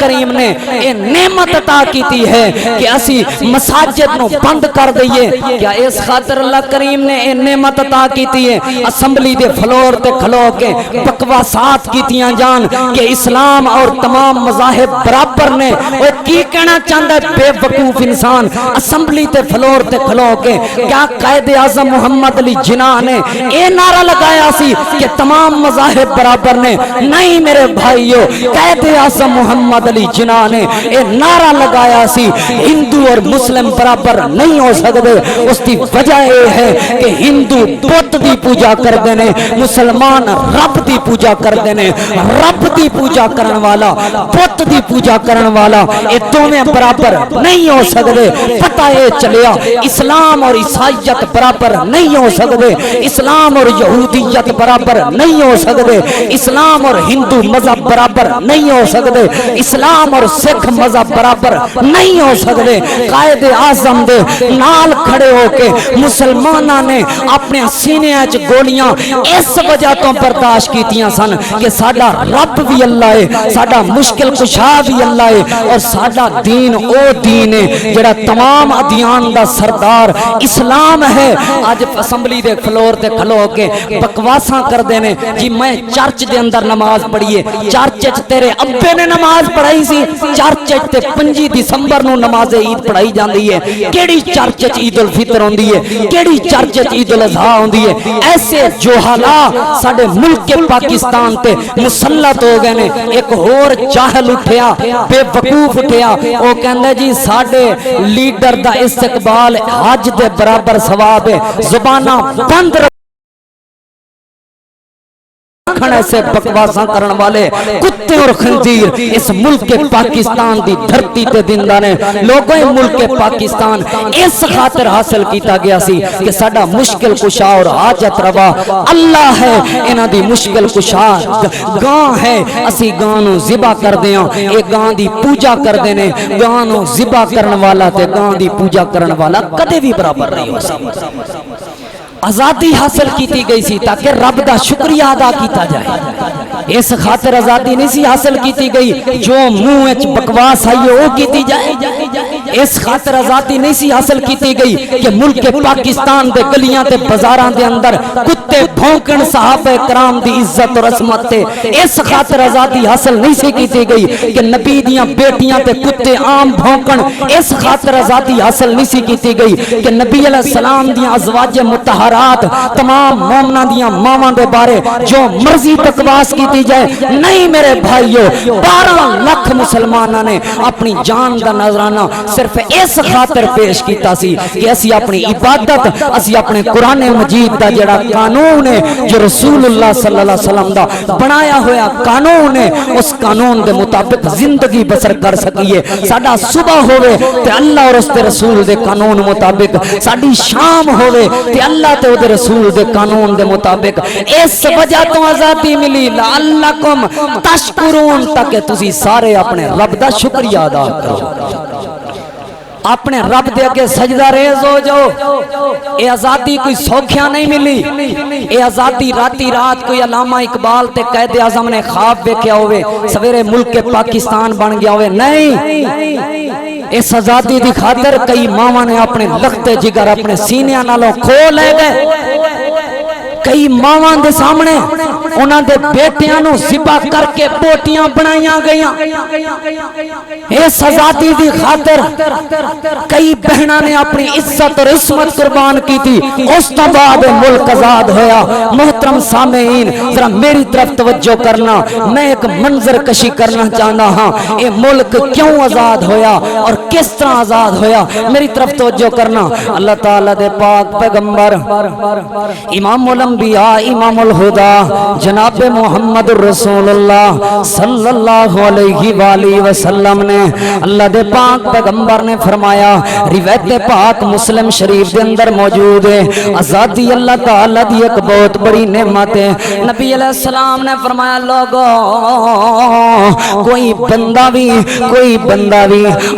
کریم نے یہ نعمت عطا کیتی ہے کہ اسی مساجد نو بند کر دئیے. کیا اس خاطر اللہ کریم نے یہ نعمت عطا کیتی ہے اسمبلی دے فلور تے کھلو کے بکواسات کیتیاں جان کہ اسلام اور تمام مذاہب برابر نے. وہ کی کہنا چاہتا ہے بے وقوف انسان اسمبلی تے فلور تے کھلو کے؟ کیا قائد اعظم محمد علی جناح نے اے نعرہ لگایا سی کہ تمام مذاہب برابر نے؟ نہیں میرے بھائیو، قائد اعظم محمد علی جناح نے اے نعرہ لگایا سی ہندو اور مسلم برابر نہیں ہو سکتے. اس کی وجہ یہ ہے کہ ہندو بت دی پوجا کردے نے، مسلمان رب دی پوجا کردے نے. رب دی پوجا کرن والا بت دی پوجا کرن والا یہ دونوں برابر نہیں ہو سکتے. پتہ یہ چلیا اسلام اور عیسائیت برابر نہیں ہو سکتے، اسلام اور یہودیت برابر نہیں ہو سکتے، اسلام اور ہندو مذہب برابر نہیں ہو سکتے، اسلام اور سکھ مذہب برابر نہیں ہو سکتے. قائد اعظم دے نال کھڑے ہو کے مسلمانوں نے اپنے سینے وچ گولیاں اس وجہ تو برداشت کیتیاں سن کہ ساڈا رب بھی اللہ ہے، ساڈا مشکل کشا بھی اللہ ہے، اور ساڈا دین او دین ہے جڑا تمام ادیان دا سردار اسلام ہے. اج اسمبلی دے فلور تے کھلو کے بکواساں کردے نے جی میں چرچ دے اندر نماز پڑھیے. چرچ وچ تیرے ابے نے نماز پڑھائی سی؟ چرچ وچ تے 5 دسمبر نو نماز عید پڑھائی جاندی ہے. کیڑی چرچ وچ عید الفطر ہوندی ہے؟ کیڑی چرچ وچ عید الاضحیٰ ہوندی ہے؟ ایسے جوہلا ساڈے ملک کے پاکستان تے مسلط ہو گئے نے. ایک ہور جاہل اٹھیا، بے وقوف اٹھیا، او کہندا جی ساڈے لیڈر دا استقبال حج دے برابر ثواب ہے. زباناں بند ایسے بکواساں کرن والے کتے اور خنزیر اس ملک کے پاکستان دی دھرتی تے دندا نے. لوگوں ملک کے پاکستان اس خاطر حاصل کیتا گیا سی کہ ساڈا مشکل کشا اور حاجت روا اللہ ہے. انہاں دی مشکل کشا گاں ہے، اسی گاں نو ذبح کردے ہاں. اے گاں دی پوجا کردے نے. گاں نو ذبح کرن والا تے گاں دی پوجا کرن والا کدے بھی برابر نہیں ہو سکتا. آزادی حاصل کیتی گئی سی تاکہ رب دا شکریہ ادا کیتا جائے. اس خاطر آزادی نہیں سی حاصل کیتی گئی جو منہ وچ بکواس آئی وہ کیتی جائے. اس خاطر آزادی نہیں سی حاصل کیتی گئی کہ ملک کے پاکستان دے گلیاں تے بازاراں دے اندر کتے بھونکن صحابہ کرام دی عزت اور عظمت تے. اس خاطر آزادی حاصل نہیں سی کیتی گئی کہ نبی دیاں بیٹیاں تے کتے عام بھونکن. اس خاطر آزادی حاصل نہیں سی کیتی گئی کہ نبی علیہ السلام دیاں ازواج مطہرات تمام مومنہ دیاں ماواں دے بارے جو مرضی بکواس کیتی جائے. نہیں میرے بھائیو، 12 لاکھ مسلمانوں نے اپنی جان دا نذرانہ صرف اس خاطر پیش کیتا سی کہ اسی اپنی عبادت، اسی اپنے قرآن مجید دا جڑا قانون ہے جو رسول اللہ صلی اللہ علیہ وسلم دا بنایا ہویا قانون ہے، اس قانون دے مطابق زندگی بسر کر سکیے. ساڈا صبح ہوئے تے اللہ اور اس دے رسول دے قانون مطابق، ساڈی شام ہوئے تے اللہ تے دے رسول دے قانون دے مطابق. اس وجہ تو آزادی ملی لعلکم تشکرون تاکہ تسی سارے اپنے رب دا شکریہ ادا کرو، اپنے رب دے اگے سجدہ ریز ہو جاؤ. اے آزادی کوئی سوکھیاں نہیں ملی. اے آزادی راتی رات کوئی علامہ اقبال تے قائد اعظم نے خواب دیکھیا ہوئے سویرے ملک کے پاکستان بن گیا ہوئے. نہیں، اس آزادی دی خاطر کئی ماواں نے اپنے لختے جگر اپنے سینے نالوں کھو لے گئے. کئی ماواں دے سامنے انہاں دے بیٹیاں نو ذبح کر کے بوٹیاں بنائیاں گئیاں. اس آزادی دی خاطر کئی بہناں نے اپنی عزت اور عصمت قربان کی تھی. اس تو بعد ملک آزاد ہویا. محترم سامعین ذرا میری طرف توجہ کرنا، میں ایک منظر کشی کرنا چاہتا ہاں. یہ ملک کیوں آزاد ہویا اور کس طرح آزاد ہویا، میری طرف توجہ کرنا. اللہ تعالیٰ دے پاک پیغمبر امام الانبیاء امام الہدا جناب محمد رسول اللہ صلی اللہ علیہ وآلہ وسلم نے، اللہ دے پاک پیغمبر نے فرمایا، روایت پاک مسلم شریف دے اندر موجود ہے، آزادی اللہ تعالی دی ایک بہت بڑی نعمت ہے. نبی علیہ السلام نے فرمایا لوگوں کوئی بندہ بھی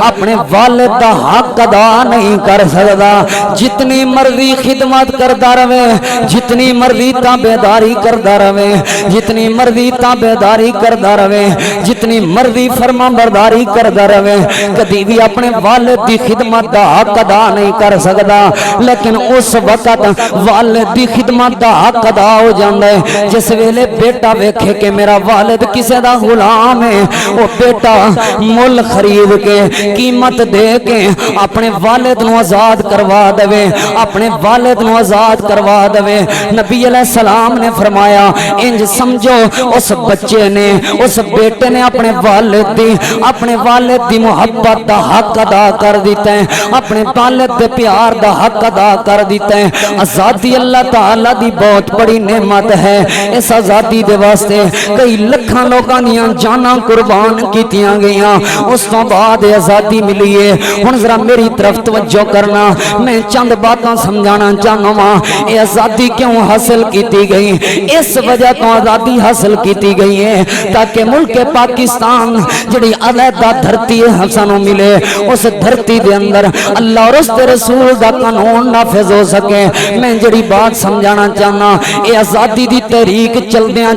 اپنے والد دا حق ادا نہیں کر سکتا. جتنی مرضی خدمت کرتا رہے، جتنی مرضی تابعداری کرتا رہے، جتنی مرضی تابعداری کردا رہے، جتنی مرضی فرما برداری کردا رہے، کدی بھی اپنے والد دی خدمت دا حق ادا نہیں کر سکدا، لیکن اس وقت والد دی خدمت دا حق ادا ہو جاندا ہے جس ویلے بیٹا ویکھے کہ میرا والد کسے دا غلام ہے، وہ بیٹا مل خرید کے قیمت دے کے اپنے والد نو آزاد کروا دے، اپنے والد نو آزاد کروا دے۔ نبی علیہ السلام نے فرمایا انج سمجھو اس بچے نے، اس بیٹے نے اپنے والد دی محبت دا حق ادا کر دیتا ہے، اپنے والد دے پیار دا حق ادا کر دیتا ہے۔ آزادی اللہ تعالی دی بہت بڑی نعمت ہے، اس آزادی دے واسطے کئی لکھاں لوگاں دیاں جاناں قربان کیتیاں گئیاں، اس تو بعد آزادی ملی ہے۔ ہن ذرا میری طرف توجہ کرنا، میں چند باتاں سمجھانا چاہنا وا۔ یہ آزادی کیوں حاصل کیتی گئی؟ اس وجہ تو آزادی حاصل کیتی گئی ہے تاکہ ملک پاکستان جڑی علیحدہ دھرتی ہے سانو ملے، اس دھرتی دے اندر اللہ اور اس دے رسول دا قانون نافذ ہو سکے۔ میں جڑی بات سمجھانا چاہنا، یہ آزادی دی تحریک چلدیاں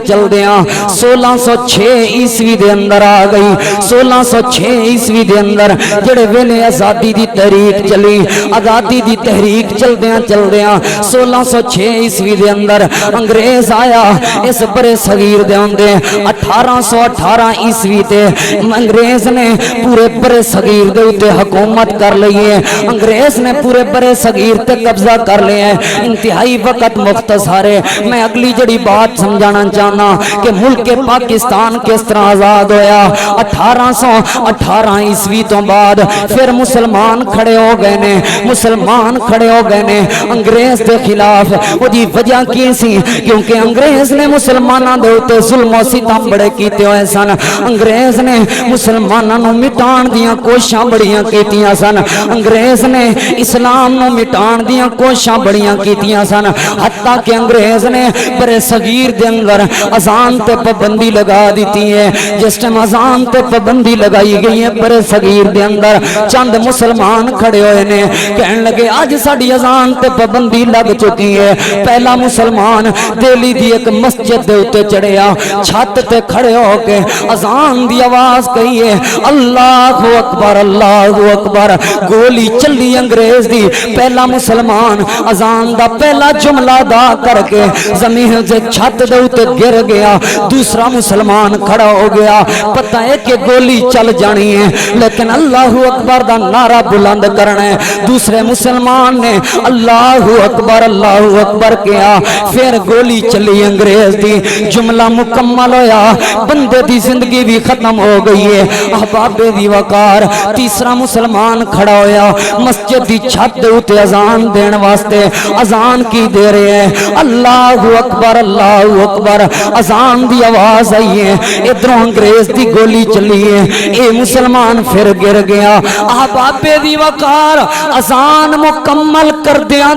1606 عیسوی دے اندر آ گئی۔ 1606 عیسوی دے اندر جڑے ویلے آزادی دی تحریک چلی، آزادی دی تحریک چلدیاں 1606 عیسوی دے اندر انگریز آیا اس برے صغیر دے اندر 1818 عیسوی تے انگریز نے پورے برے صغیر دے اتے حکومت کر لی ہے، انگریز نے پورے برے صغیر تے قبضہ کر لیا ہے۔ انتہائی وقت مختصر ہے، میں اگلی جڑی بات سمجھانا چاہنا کہ ملک پاکستان کس طرح آزاد ہویا۔ 1818 عیسوی تو بعد پھر مسلمان کھڑے ہو گئے نے، مسلمان کھڑے ہو گئے نے انگریز دے خلاف۔ وہ دی وجہ کی سی؟ کیونکہ انگریز نے مسلمانوں دے اوتے ظلم و ستم بڑے کیتے ہوئے سن، انگریز نے مسلمانوں نو مٹان دیاں کوششاں بڑیاں کیتیاں سن، انگریز نے اسلام نو مٹان دیاں کوششاں بڑیاں کیتیاں سن، حتیٰ کہ انگریز نے برے صغیر دے اندر اذان تے پابندی لگا دیتی ہے۔ جس ٹائم اذان تے پابندی لگائی گئی ہے برے صغیر دے اندر، چند مسلمان کھڑے ہوئے نے، کہنے لگے آج ساڈی اذان تے پابندی لگ چکی ہے۔ پہلا مسلمان دہلی دی ایک مسجد دے اوتے چڑھیا، چھت تے کھڑے ہو کے اذان دی آواز کہی ہے اللہ اکبر اللہ اکبر، گولی چلی انگریز دی۔ پہلا مسلمان اذان دا پہلا جملہ ادا کر کے زمین سے چھت دے اوتے گر گیا، دوسرا مسلمان کھڑا ہو گیا، پتہ ہے کہ گولی چل جانی ہے لیکن اللہ اکبر دا نعرہ بلند کرنا ہے۔ دوسرے مسلمان نے اللہ اکبر کیا، پھر گولی چلی انگریز دی، جملہ مکمل ہویا، بندے دی زندگی بھی ختم ہو گئی ہے۔ احباب دی وقار تیسرا مسلمان کھڑا ہویا، مسجد دی چھت دے اوتے اذان دین واسطے اذان کی دے رہے ہیں، اللہ اکبر، اذان دی آواز آئی ہے، ادھروں انگریز دی گولی چلی ہے، اے مسلمان پھر گر گیا۔ احباب دی وقار اذان مکمل کردیاں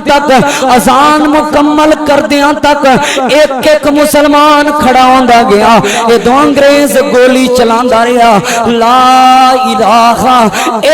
تک ایک ایک مسلمان کھڑا ہوندا گیا، ادھروں انگریز گولی چلاندا رہیا، لا الہ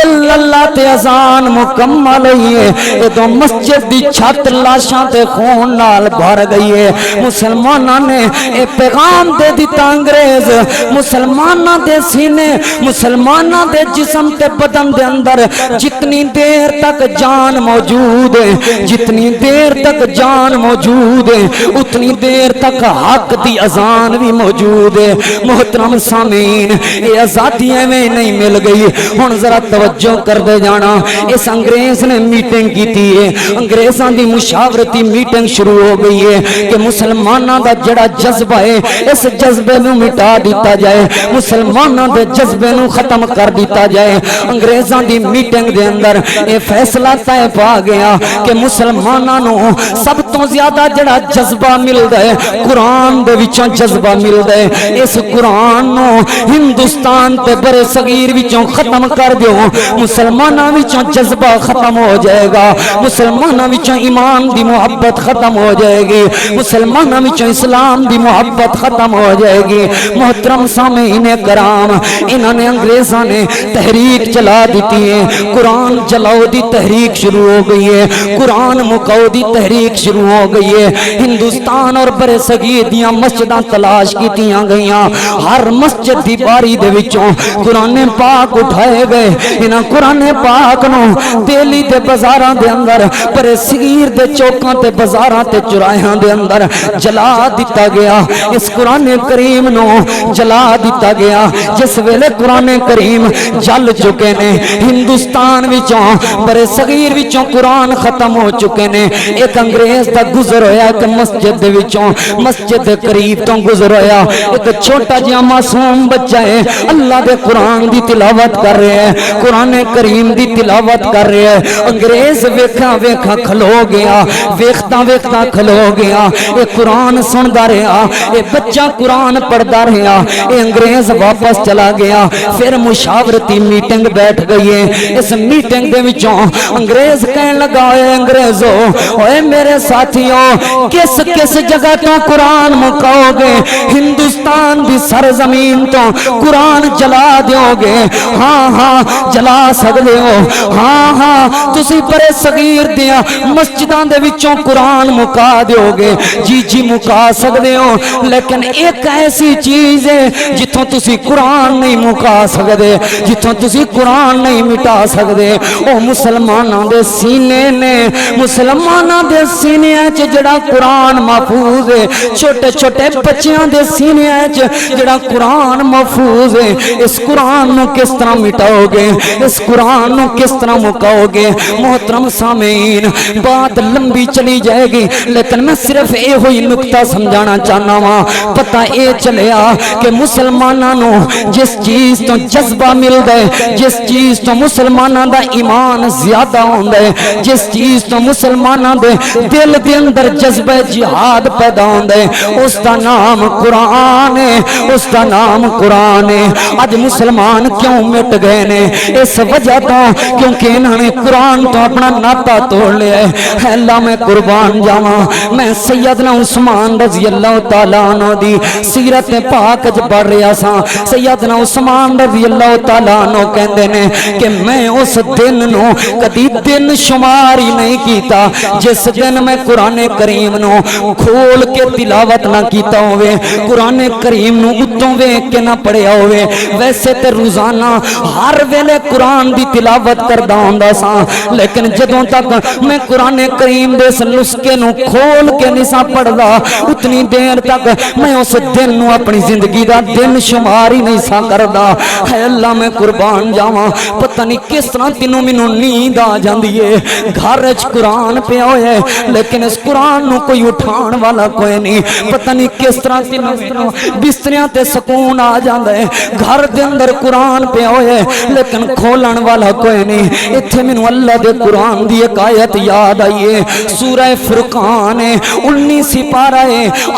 الا اللہ تے اذان مکمل ہوئی ہے، ادھروں مسجد دی چھت لاشاں تے خون نال بھر گئی ہے۔ مسلماناں نے اے پیغام دے دیتا انگریز مسلماناں دے سینے، مسلماناں دے جسم تے بدن دے اندر جتنی دیر تک جان موجود ہے، جتنی دیر تک جان موجود ہے اتنی دیر تک حق دی اذان بھی موجود ہے۔ محترم سامعین، یہ آزادی میں نہیں مل گئی، ہن ذرا توجہ کر دے جانا۔ اس انگریز نے میٹنگ کی تھی، انگریزاں دی مشاورتی میٹنگ شروع ہو گئی ہے کہ مسلماناں دا جڑا جذبہ ہے اس جذبے نو مٹا دیتا جائے، مسلماناں دے جذبے نو ختم کر دیتا جائے۔ انگریزاں دی میٹنگ دے اندر یہ فیصلہ طے پا گیا کہ مسلماناں نو سب تو زیادہ جڑا جذبہ ملدا ہے قرآن دے وچوں جذبہ ملدا ہے، اس قرآن نو ہندوستان تے برے صغیر وچوں ختم کر دیو، مسلماناں وچوں جذبہ ختم ہو جائے گا، مسلماناں وچوں ایمان دی محبت ختم ہو جائے گی، مسلماناں وچوں اسلام دی محبت ختم ہو جائے گی۔ محترم سامعین کرام، انہوں نے انگریزاں نے تحریک چلا دیتی ہے، قرآن جلاؤ دی تحریک شروع ہو گئی ہے، قرآن مکاؤ دی تحریک شروع ہو گئی ہے۔ ہندوستان اور برے صغیر دیاں مسجداں تلاش کیتیاں گئیاں ہر مسجد دی باری دے وچوں قرآن پاک اٹھائے گئے انہاں قرآن پاک نو دہلی دے بازاراں دے اندر پر صغیر دے چوکاں تے بازاراں تے چرائیاں دے اندر جلا دیتا گیا اس قرآن کریم نو جلا دیتا گیا جس ویلے قرآن کریم جل چکے نے ہندوستان وچوں پر صغیر وچوں قرآن ختم ہو چکے نے ایک انگریز دا گزر ہویا ایک مسجد دے وچوں مسجد دے قریب تو گزر ہویا ایک چھوٹا جہا معصوم بچہ ہے اللہ دے قرآن دی تلاوت کر رہے ہیں قرآن کریم دی تلاوت کر رہے ہیں انگریز ویکھا ویکھا کھلو گیا ویکھتا ویکھتا کھلو گیا اے قرآن سندا رہا اے بچہ قرآن پڑھدا رہا اے انگریز واپس چلا گیا پھر مشاورتی میٹنگ بیٹھ گئی ہے اس میٹنگ دے وچوں انگریز کہن لگا اے انگریزو اے میرے ساتھیوں کس کس جگہ تو قرآن مکاؤ گے ہندوستان دی سرزمین تو قرآن جلا دیو گے ہاں ہاں جلا سکدے ہو ہاں ہاں تسی پر صغیر دیا مسجداں دے وچوں قرآن مکا دیو گے جی جی مکا سکدے ہو لیکن ایک ایسی چیز ہے جتوں تسی قرآن نہیں مکا سکدے جتوں تسی قرآن نہیں مٹا سکدے او مسلماناں دے سینے نے مسلماناں دے سینے وچ جڑا قرآن محفوظ ہے چھوٹے چھوٹے بچیاں دے سینے وچ جڑا قرآن محفوظ ہے اس قرآن نو کس طرح مٹاؤ گے اس قرآن نو کس طرح مکاؤ گے محترم سامعین بات لمبی چلی جائے گی لیکن میں صرف اے ہوئی نکتہ سمجھانا چاہنا ہاں پتہ اے چلیا کہ مسلماناں نو جس چیز تو جذبہ مل گئے جس چیز تو مسلماناں دا ایمان زیادہ ہوندا ہے جس چیز تو مسلماناں دے دل دے اندر جذبہ جہاد پیدا ہوندا ہے اس دا نام قرآن ہے اس دا نام قرآن ہے اج مسلمان کیوں مٹ گئے نے اس وجہ تو کیونکہ انہوں نے قرآن تو اپنا ناتا توڑ لیا ہے اللہ میں قربان جاواں میں سیدنا عثمان رضی اللہ تعالیٰ عنہ دی سیرت پاک جب پڑھ رہا سا سیدنا عثمان رضی اللہ تعالیٰ عنہ کہندے نے کہ میں اس دن نو کدی دن شمار ہی نہیں کیتا جس دن میں قرآن کریم نو کھول کے تلاوت نہ کیتا ہوئے قرآن کریم نو اتوں ویکھ کے نہ پڑھیا ہوئے ویسے تے روزانہ ہر ویلے قرآن دی تلاوت کردا ہوندا سا لیکن جدوں تک میں قرآن کریم دے اس نسخے نو کھول کے نہیں سا پڑھدا اتنی دیر تک میں اس دن نو اپنی زندگی دا دن شمار ہی نہیں سا کردا اے اللہ میں قربان جاواں پتہ نہیں کس طرح تینوں مینوں نیند آ جاندی ہے گھر وچ قرآن پیا ہویا ہے لیکن اس قرآن نو کوئی اٹھان والا کوئی نہیں پتہ نہیں کس طرح تینوں بستریاں تے سکون آ جاندا ہے گھر دے اندر قرآن پیا ہویا ہے لیکن کھولن والا کوئی نہیں ایتھے مینوں اللہ دے قرآن دی ایک آیت یاد آئی ہے سورہ فرقان 19 پارہ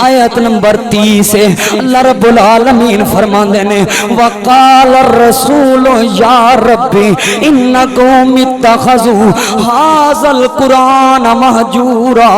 آیت نمبر 30 ہے اللہ رب العالمین فرماندے نے وقال الرسول یا ربی ان قوم اتخذوا هذا القرآن مہجورا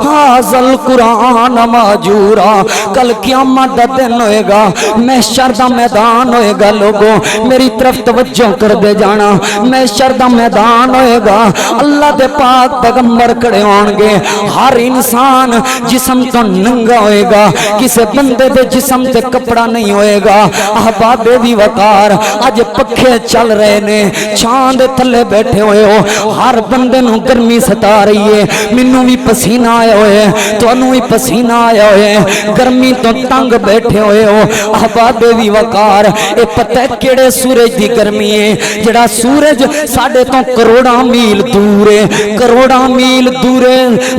هذا القرآن مہجورا کل قیامت دا دن ہوئے گا محشر دا میدان ہوئے گا لوگوں میری طرف توجہ کر دے جانا محشر دا میدان ہوئے گا اللہ دے پاک پیغمبر کھڑے ہون گے ہر انسان جسم تو ننگا ہوئے گا کسے بندے دے جسم تے کپڑا نہیں ہوئے گا احباب دی وقار اج پکھے چل رہے نے چھان دے تھلے بیٹھے ہوئے ہو ہر بندے نو گرمی ستا رہی ہے مینوں بھی پسینہ آیا ہوئے تانوں بھی پسینہ آیا ہوئے گرمی تو تنگ بیٹھے ہوئے ہو احباب دی وقار اے پتہ کیڑے سورج دی گرمی ہے جڑا سورج ساڈے تو کروڑاں میل دور ہے کروڑاں میل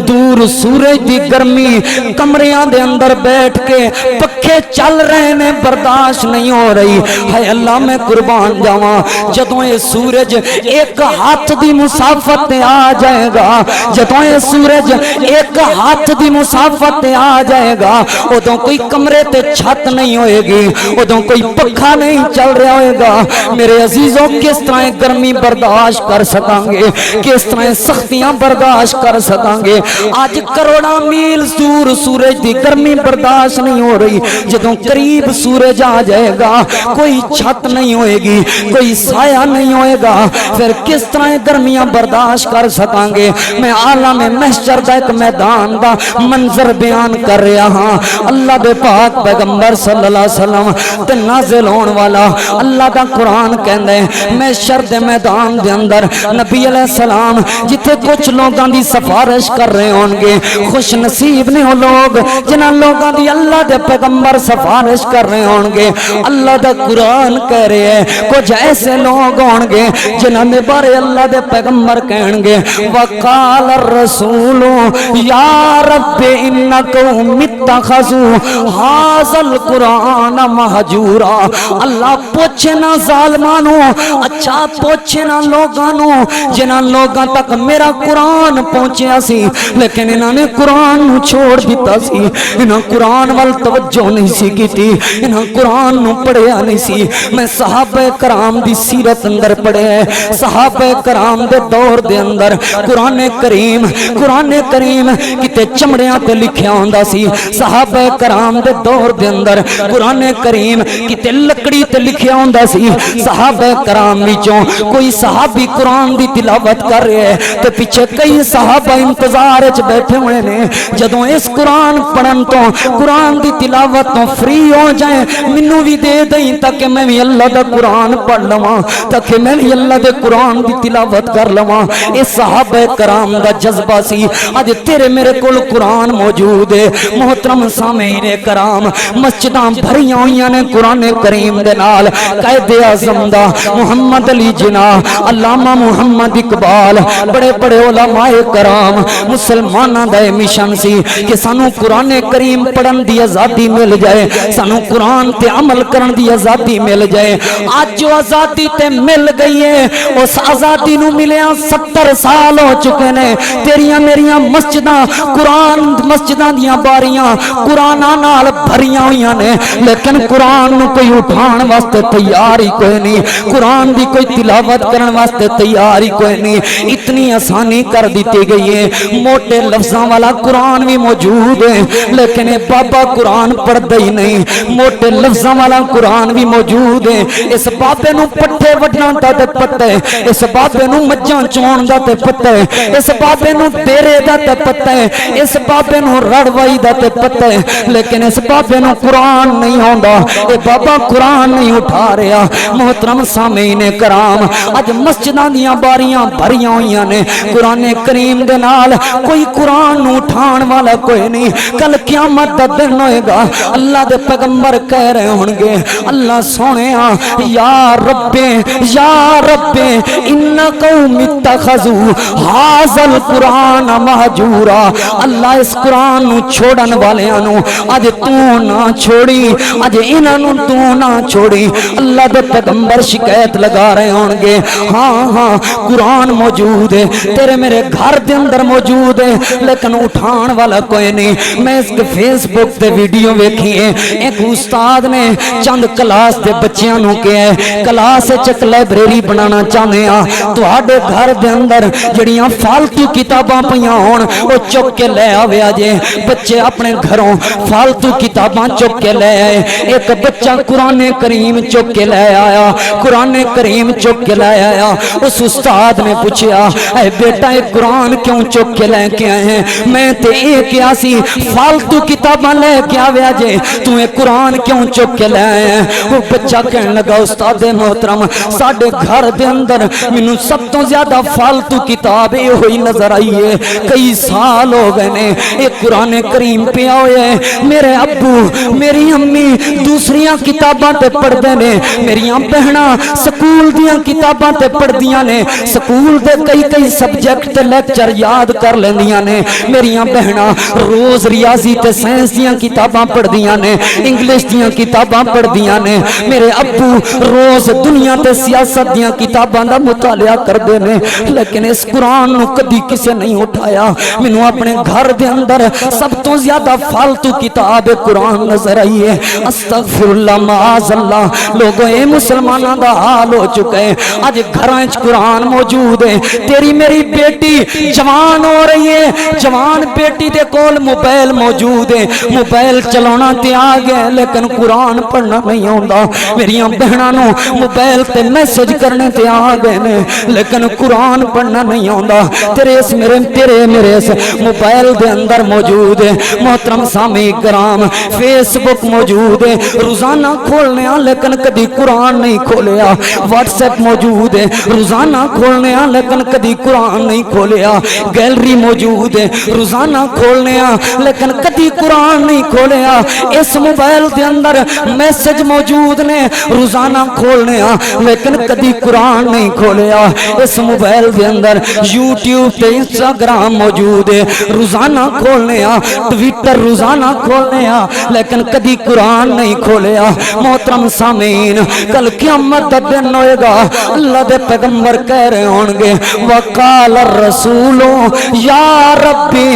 دور سورج دی گرمی کمریاں دے اندر بیٹھ کے پکھے چل رہے نے برداشت نہیں ہو رہی ہے اللہ میں قربان جاواں جدوں یہ سورج ایک ہاتھ دی مسافت تے آ جائے گا جدوں یہ سورج ایک ہاتھ دی مسافت تے آ جائے گا ادوں کوئی کمرے تے چھت نہیں ہوئے گی ادوں کوئی پکھا نہیں چل رہا ہوئے گا میرے عزیزوں کس طرح گرمی برداشت کر سکاں گے کس طرح سختیاں برداشت کر سکاں گے آج کروڑاں میل دور سورج دی گرمی برداشت نہیں ہو رہی جدوں قریب سورج آ جائے گا کوئی چھت نہیں ہوئے گی کوئی سایہ نہیں ہوئے گا پھر کس طرح گرمیاں برداشت کر سکاں گے میں عالم محشر دا ایک میدان دا منظر بیان کر رہا ہاں اللہ دے پاک پیغمبر صلی اللہ علیہ وسلم تے نازل ہون والا اللہ دا قرآن کہندا ہے میں شر دے میدان دے اندر نبی علیہ السلام جتھے کچھ لوگاں دی سفارش کر رہے ہون گے خوش نصیب نے وہ لوگ جنہاں لوگاں دی اللہ دے پیغمبر سفارش کر رہے ہون گے اللہ دا قرآن کہہ رہے ہیں کچھ ایسے لوگ ہون گے جنہاں دے بارے اللہ دے پیغمبر کہیں گے وقال الرسول یا رب انکم اتخذوا ھذا القرآن مہجورا اللہ پوچھے نہ ظالمانوں اچھا پوچھے نہ لوگانوں جنہاں لوگاں تک میرا قرآن پہنچیا سی لیکن انہاں نے قرآن نو چھوڑ دیتا سی انہاں قرآن وال توجہ نہیں سی کیتی انہاں قرآن نو پڑھیا نہیں سی میں صحابہ کرام دی سیرت اندر پڑھے ہیں صحابہ کرام دے دور دے اندر قرآن کریم کتے چمڑیاں تے لکھیا ہوندا سی صحابہ کرام دے دور دے اندر قرآن کریم کتے لکڑی تے لکھیا ہوندا سی صحابہ کرام وچوں کوئی صحابی قرآن دی تلاوت کر رہے ہیں تے پیچھے کئی صحابہ انتظار وچ بیٹھے ہوئے نے جدوں اس قرآن پڑھن تو قرآن دی تلاوت تو فری ہو جائیں مینوں بھی دے دیں تاکہ میں بھی اللہ دا قرآن پڑھ لواں تاکہ میں بھی اللہ دے قرآن دی تلاوت کر لواں اس صحابہ کرام دا جذبہ سی اج تیرے میرے کول قرآن موجود ہے محترم سامعین کرام مسجداں بھریاں ہوئیاں نے قرآن کریم دے نال قائد اعظم دا محمد علی جناح علامہ محمد اقبال بڑے بڑے علماء کرام مسلماناں دا مشن سی کہ سانو قرآن کریم پڑھن دی آزادی مل جائے سانو قرآن تے عمل کرن دی آزادی مل جائے آج جو آزادی تے مل گئی ہے اس آزادی نو ملیا 70 سال ہو چکے نے تیریاں میریاں مسجداں قرآن مسجداں دیاں باریاں قرآناں نال بھریاں ہوئیاں نے لیکن قرآن نو کوئی اٹھان واسطے تیار ہی کوئی نہیں قرآن دی کوئی تلاوت کرن واسطے تیار ہی کوئی نہیں اتنی آسانی کر دیتی گئی ہے موٹے لفظاں والا قرآن بھی موجود ہے لیکن بابا قرآن پڑھدا ہی نہیں موٹے لفظاں والا قرآن بھی موجود ہے اس بابے نو پٹھے وڈنا دا تے پتہ ہے اس بابے نو مجھاں چون دا تے پتہ ہے اس بابے نو ڈیرے دا تے پتہ ہے اس بابے نو رڑوائی دا تے پتہ ہے لیکن اس بابے نو قرآن نہیں ہوندا اے بابا قرآن نہیں اٹھا رہا محترم سامعین کرام اج مسجداں دیاں باریاں بھریاں ہوئیاں نے قرآن کریم دے نال کوئی قرآن نو اٹھان والا کوئی نہیں کل قیامت دا دن ہوئے گا اللہ دے پیغمبر کہہ رہے ہوں گے اللہ سونیا یا رب ان قوم اتخذوا ھذا القرآن مہجورا اللہ اس قرآن نو چھوڑن والیاں نو اج تو نہ چھوڑی اج انہاں نو تو نہ چھوڑی اللہ دے پیغمبر شکایت لگا رہے ہوں گے ہاں قرآن موجود ہے تیرے میرے گھر دے اندر موجود ہے لیکن اٹھان والا کوئی نہیں میں اس کے فیس بک تے ویڈیو ویکھی ہے ایک استاد نے چند کلاس دے بچیاں نو کہے کلاس وچ لائبریری بنانا چاہنے ہاں تواڈے گھر دے اندر جڑیاں فالتو کتاباں پیاں ہون او چک کے لے آویا جے بچے اپنے گھروں فالتو کتاباں چک کے لے آئے ایک بچہ قرآن کریم چک کے لے آیا قرآن کریم چک کے لے آیا اس استاد نے پوچھا اے بیٹا ایک قرآن کیوں چک کے لے کے آئے ہیں میں تے ایک کیا سی فالتو کتاباں لے کے آویا جے تو ایک قرآن کیوں چک کے لے آئے ہیں وہ بچہ کہنے لگا استاد محترم ساڑھے گھر دے اندر منو سب تو زیادہ فالتو کتاب یہ ہوئی نظر آئی ہے کئی سال ہو گئے نے ایک قرآن کریم پہ ہوئے میرے ابو میری امی دوسریاں کتاباں تے پڑھ دے نے میریاں بہناں سکول دیاں کتاباں تے پڑھ دیاں نے سکول دے کئی سبجیکٹ تے لیکچر یاد کر لیندیاں نے میریاں بہناں روز ریاضی تے سائنس دیاں کتاباں پڑھ دیاں نے انگلش دیاں کتاباں پڑھ دیاں نے میرے ابو روز دنیا تے سیاست دیاں کتاباں دا مطالعہ کر دے نے لیکن اس قرآن نو کدی کسے نہیں اٹھایا منو اپنے گھر دے اندر سب تو زیادہ فالتو کتاب قرآن نظر آئی ہے استغفر اللہ معاذ اللہ لوگوں اے مسلمانہ دا حال ہو چکا گئے اج گھراں وچ قرآن موجود ہے تیری میری بیٹی جوان ہو رہی ہے جوان بیٹی دے کول موبائل موجود ہے موبائل چلانا تے آ گئے لیکن قرآن پڑھنا نہیں آوندا میریاں بہناں نو موبائل تے میسج کرنے تے آ گئے نے لیکن قرآن پڑھنا نہیں آوندا تیرے میرے اس موبائل دے اندر موجود ہے محترم سامعین کرام فیس بک موجود ہے روزانہ کھولنے لیکن کدی قرآن نہیں کھولیا واٹس ایپ موجود ہے روزانہ کھولنے لیکن کدی قرآن نہیں کھولیا گیلری موجود ہے روزانہ کھولنے لیکن کدی قرآن نہیں کھولیا اس موبائل دے اندر میسج موجود نے روزانہ کھولنے لیکن کدی قرآن نہیں کھولیا اس موبائل دے اندر یوٹیوب تے انسٹاگرام موجود ہے روزانہ کھولنے ٹویٹر روزانہ کھولنے لیکن کدی قرآن نہیں کھولیا محترم سامعین کل قیامت دا دن ہوئے گا اللہ دے پیغمبر کہہ رہے ہوں گے وقال الرسول یا ربی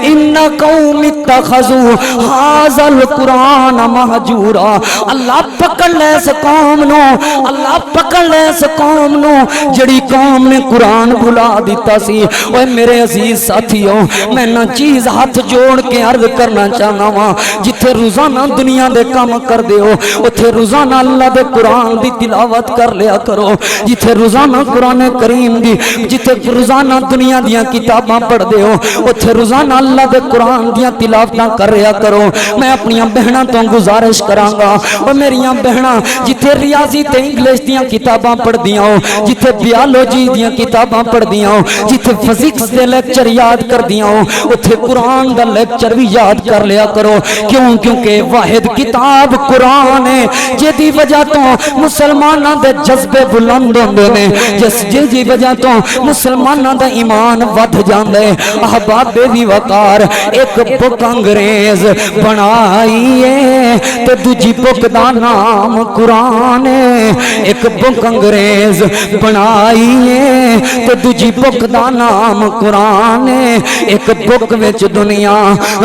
ان قوم اتخذوا ھذا القرآن مہجورا اللہ پکڑ لے اس قوم نو اللہ پکڑ لے اس قوم نو جڑی قوم نے قرآن بھلا دیتا سی اوے میرے عزیز ساتھیوں میں نہ چیز ہاتھ جوڑ کے عرض کرنا چاہنا وا جتھے روزانہ دنیا دے کام کر دیو اوتھے روزانہ اللہ دے قرآن دی تلاوت کر لیا کرو جتھے روزانہ قرآن کریم دی جتھے روزانہ دنیا دیاں کتاباں پڑھ دیو اوتھے روزانہ اللہ دے قرآن دیاں تلاوتاں کر رہیا کرو میں اپنی بہناں تو گزارش کراں گا او میریاں بہناں جتھے ریاضی تے انگلش دیاں کتاباں پڑھ دیاں ہو جتھے بیالوجی دیاں کتاباں پڑھ دیاں ہو جتھے فزکس دے لیکچر یاد کر دیاں ہو اوتھے قرآن دا لیکچر بھی یاد کر لیا کرو کیونکہ واحد کتاب قرآن ہے جدی وجہ تو مسلماناں دے جذبے بلند ہوندے نے جس وجہ تو مسلماناں دا ایمان ود جاندا ہے احباب بھی وقار ایک بک انگریز بنائی ہے تے دوجی بک دا نام قرآن ہے ایک بک انگریز بنائی ہے تے دوجی بک دا نام قرآن ہے ایک بک وچ دنیا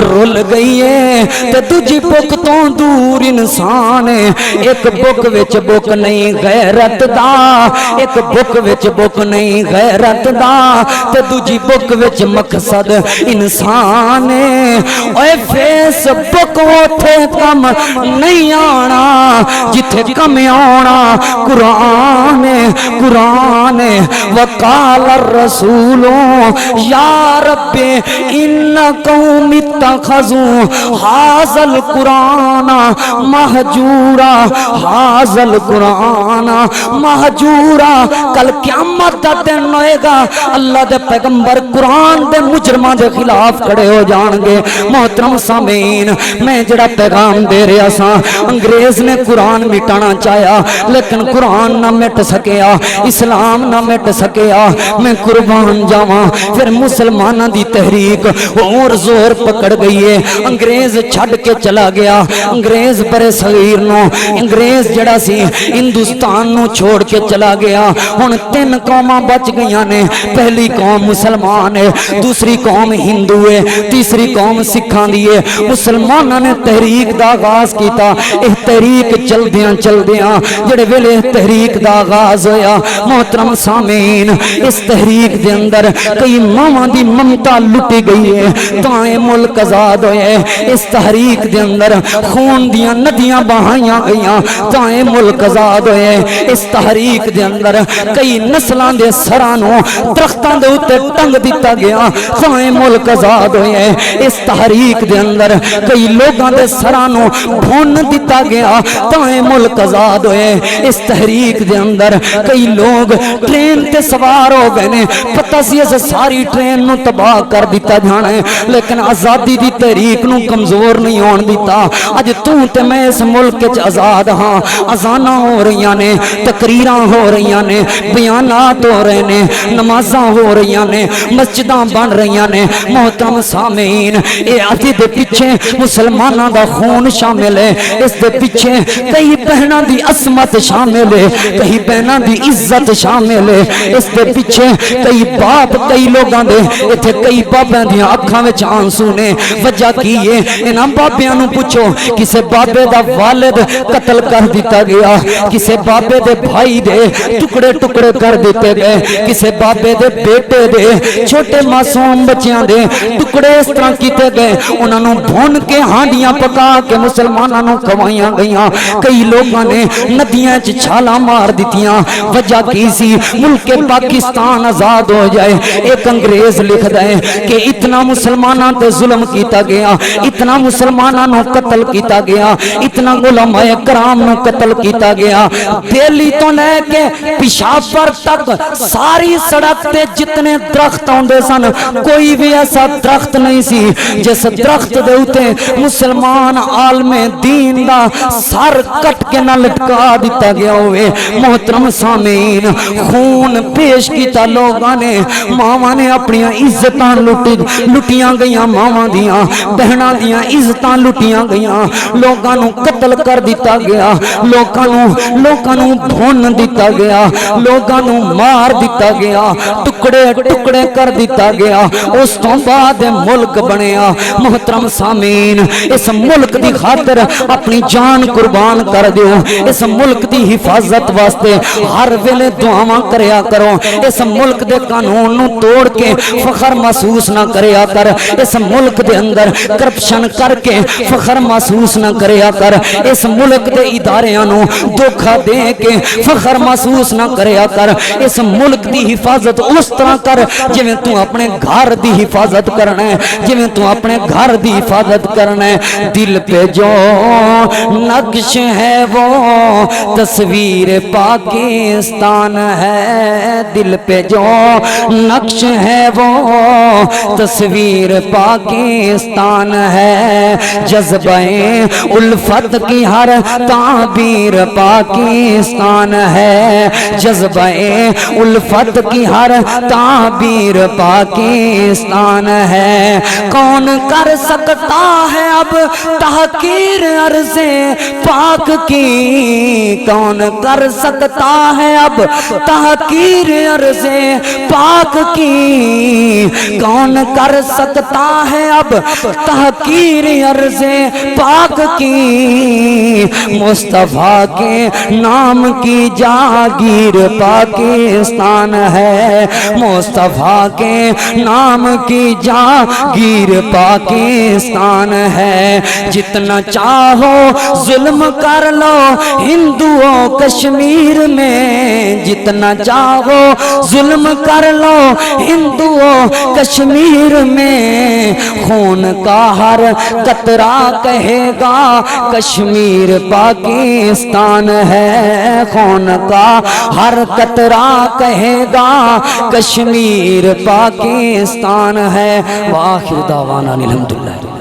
رول گئی ہے تے دوجی بک تو دور انسان ہے ایک بک وچ بک نہیں غیرت دا ایک بک وچ بک نہیں غیرت دا تے دوجی بک وچ مقصد انسان ہے اوے فیس بک اوتھے کم نہیں آنا جتھے کم آنا قرآن ہے قرآن ہے وقال الرسول یا رب ان قوم اتخذوا ھذا القرآن مہجورا ھذا القرآن مہجورا کل قیامت دا دن ہوئے گا اللہ دے پیغمبر قرآن دے مجرماں دے خلاف کھڑے ہو جان گے محترم سامعین میں جڑا پیغام دے رہا سا انگریز نے قرآن مٹانا چاہیا لیکن قرآن نہ مٹ سکیا اسلام نہ مٹ سکیا میں قربان جاواں پھر مسلمانہ دی تحریک اور زور پکڑ گئی ہے انگریز چھڑ کے چلا گیا انگریز برے صغیر نو انگریز جڑا سی ہندوستان نو چھوڑ کے چلا گیا ہن تین قوماں بچ گئیاں نے پہلی قوم مسلمان ہے دوسری قوم ہندو ہے تیسری قوم سکھاں دی ہے مسلماناں نے تحریک دا آغاز کیتا اے تحریک چلدیاں جڑے ویلے تحریک دا آغاز ہویا محترم سامعین اس تحریک دے اندر کئی ماواں دی ممتا لٹی گئی ہے تائیں ملک آزاد ہوئے اس تحریک دے اندر خون دیاں ندیاں بہائیاں گئیاں تائیں ملک آزاد ہوئے اس تحریک دے اندر کئی نسلاں دے سرانوں درختاں دے اوتے ٹنگ دیتا گیا تائیں ملک آزاد ہوئے اس تحریک دے اندر کئی لوگاں دے سرانوں بھون دیتا گیا تائیں ملک آزاد ہوئے اس تحریک دے اندر کئی لوگ ٹرین تے سوار ہو گئے نے پتہ سی اس ساری ٹرین نو تباہ کر دیتا جانا ہے لیکن آزادی دی تحریک نو کمزور نہیں ہون دیتا اج تو تے میں اس ملک وچ آزاد ہاں اذاناں ہو رہیاں نے تقریراں ہو رہیاں نے بیانات ہو رہے نے نمازاں ہو رہیاں نے مسجداں بن رہیاں نے محترم سامعین اے اسی دے پیچھے مسلماناں دا خون شامل ہے اس دے پیچھے کئی بہناں دی عصمت شامل ہے کئی بہناں دی عزت شامل ہے اس دے پیچھے کئی باپ کئی لوگاں دے ایتھے کئی بابیاں دیاں اکھاں وچ آنسو نے وجہ کی ہے انہاں بابیاں نو پوچھو کسے بابے دا والد قتل کر دیتا گیا کسے بابے دے بھائی دے ٹکڑے ٹکڑے کر دیتے گئے، کسے بابے دے بیٹے دے چھوٹے معصوم بچیاں دے ٹکڑے اس طرح کیتے گئے، انہاں نوں بھون کے ہانڈیاں پکا کے مسلماناں نوں کھوائیاں گئیاں، کئی لوگاں نے ندیاں چ چھالاں مار دتیاں۔ وجہ کی سی؟ ملک پاکستان آزاد ہو جائے۔ ایک انگریز لکھدا ہے کہ اتنا مسلماناں تے ظلم کیتا گیا، اتنا مسلماناں نوں قتل کیتا گیا، اتنا علماء کرام نوں قتل کیتا گیا، دہلی تو لے کے پشاور تک ساری سڑک تے جتنے درخت ہوندے سن کوئی بھی ایسا درخت نہیں سی جس درخت دے اوتے مسلمان عالم دین دا سر کٹ کے نہ لٹکا دیتا گیا ہوئے۔ محترم سامعین، خون پیش کیتا لوگاں نے، ماواں نے اپنی عزتاں لٹیاں گئیاں، ماواں دیاں بہناں دیاں عزتاں لٹیاں گئیاں، لوگاں نوں قتل کر دیتا گیا، لوگاں نوں بھون دیتا گیا، لوگاں نوں مار دیتا گیا، ٹکڑے ٹکڑے کر دیتا گیا۔ اس تو بعد ملک بنیا۔ محترم سامعین، اس ملک دی خاطر اپنی جان قربان کر دیو، اس ملک دی حفاظت واسطے ہر ویلے دعاواں کریا کرو، اس ملک دے قانون نوں توڑ کے فخر محسوس نہ کریا کر، اس ملک دے اندر کرپشن کر کے فخر محسوس نہ کریا کر، اس ملک دے اداریاں نوں دھوکا دے کے فخر محسوس نہ کریا کر، اس ملک دی حفاظت اس طرح کر جویں تو اپنے گھر دی حفاظت کرنا ہے، جویں تو اپنے گھر دی حفاظت کرنا ہے۔ دل پہ جو نقش ہے وہ تصویر پاکستان ہے، دل پہ جو نقش ہے وہ تصویر پاکستان ہے، جذبہ الفت کی ہر تعبیر پاکستان ہے، جذبہ الفت کی ہر تعبیر پاکستان ہے۔ کون کر سکتا ہے اب تحقیر عرض پاک کی، کون کر سکتا ہے اب تحقیر عرض پاک کی، کون کر سکتا ہے اب تحقیر عرض پاک کی، مصطفیٰ کے نام کی جاگیر پاکستان ہے، مصطفیٰ کے نام کی جاگیر پاکستان ہے۔ جتنا چاہو ظلم کر لو ہندوؤں کشمیر میں، جتنا چاہو ظلم کر لو ہندوؤں کشمیر میں، خون کا ہر قطرہ کہے گا کشمیر پاکستان ہے، خون کا ہر قطرہ کہے گا کشمیر پاکستان ہے۔ وآخر دعوانا الحمدللہ۔